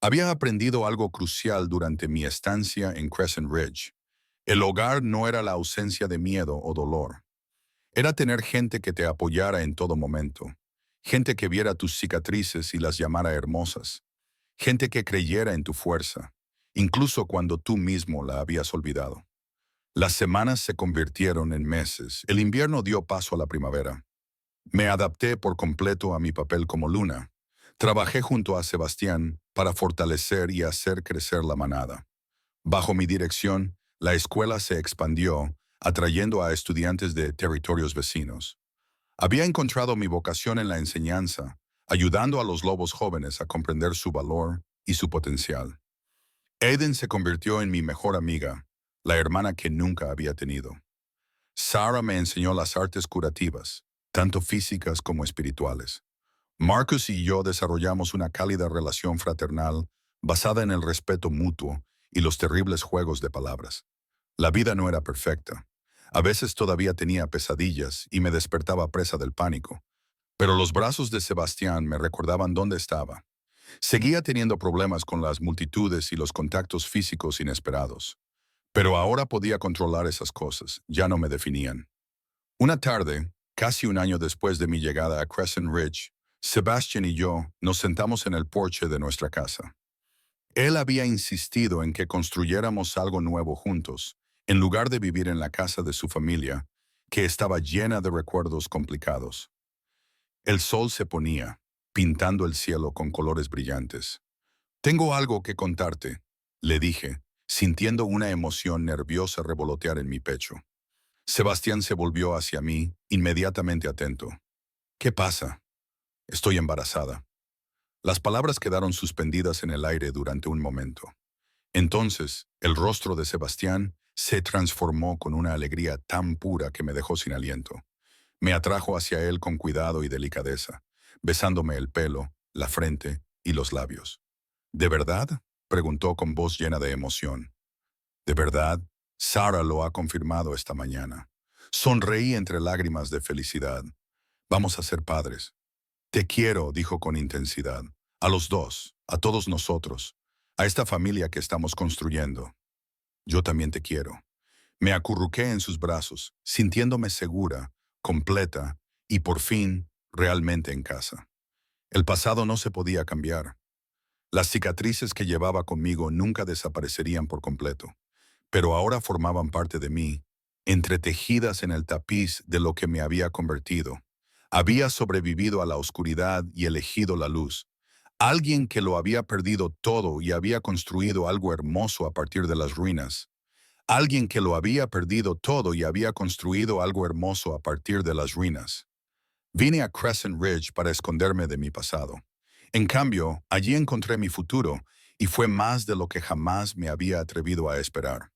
Había aprendido algo crucial durante mi estancia en Crescent Ridge. El hogar no era la ausencia de miedo o dolor. Era tener gente que te apoyara en todo momento. Gente que viera tus cicatrices y las llamara hermosas. Gente que creyera en tu fuerza, incluso cuando tú mismo la habías olvidado. Las semanas se convirtieron en meses. El invierno dio paso a la primavera. Me adapté por completo a mi papel como Luna. Trabajé junto a Sebastián para fortalecer y hacer crecer la manada. Bajo mi dirección, la escuela se expandió, atrayendo a estudiantes de territorios vecinos. Había encontrado mi vocación en la enseñanza, ayudando a los lobos jóvenes a comprender su valor y su potencial. Aiden se convirtió en mi mejor amiga, la hermana que nunca había tenido. Sarah me enseñó las artes curativas, tanto físicas como espirituales. Marcus y yo desarrollamos una cálida relación fraternal basada en el respeto mutuo y los terribles juegos de palabras. La vida no era perfecta. A veces todavía tenía pesadillas y me despertaba presa del pánico. Pero los brazos de Sebastián me recordaban dónde estaba. Seguía teniendo problemas con las multitudes y los contactos físicos inesperados. Pero ahora podía controlar esas cosas, ya no me definían. Una tarde, casi un año después de mi llegada a Crescent Ridge, Sebastian y yo nos sentamos en el porche de nuestra casa. Él había insistido en que construyéramos algo nuevo juntos, en lugar de vivir en la casa de su familia, que estaba llena de recuerdos complicados. El sol se ponía, pintando el cielo con colores brillantes. «Tengo algo que contarte», le dije, sintiendo una emoción nerviosa revolotear en mi pecho. Sebastián se volvió hacia mí, inmediatamente atento. «¿Qué pasa?» «Estoy embarazada». Las palabras quedaron suspendidas en el aire durante un momento. Entonces, el rostro de Sebastián se transformó con una alegría tan pura que me dejó sin aliento. Me atrajo hacia él con cuidado y delicadeza, besándome el pelo, la frente y los labios. «¿De verdad?», preguntó con voz llena de emoción. «De verdad, Sarah lo ha confirmado esta mañana». Sonreí entre lágrimas de felicidad. «Vamos a ser padres». «Te quiero», dijo con intensidad. «A los dos, a todos nosotros, a esta familia que estamos construyendo». «Yo también te quiero». Me acurruqué en sus brazos, sintiéndome segura, completa y por fin realmente en casa. El pasado no se podía cambiar. Las cicatrices que llevaba conmigo nunca desaparecerían por completo, pero ahora formaban parte de mí, entretejidas en el tapiz de lo que me había convertido. Había sobrevivido a la oscuridad y elegido la luz. Alguien que lo había perdido todo y había construido algo hermoso a partir de las ruinas. Alguien que lo había perdido todo y había construido algo hermoso a partir de las ruinas. Vine a Crescent Ridge para esconderme de mi pasado. En cambio, allí encontré mi futuro y fue más de lo que jamás me había atrevido a esperar.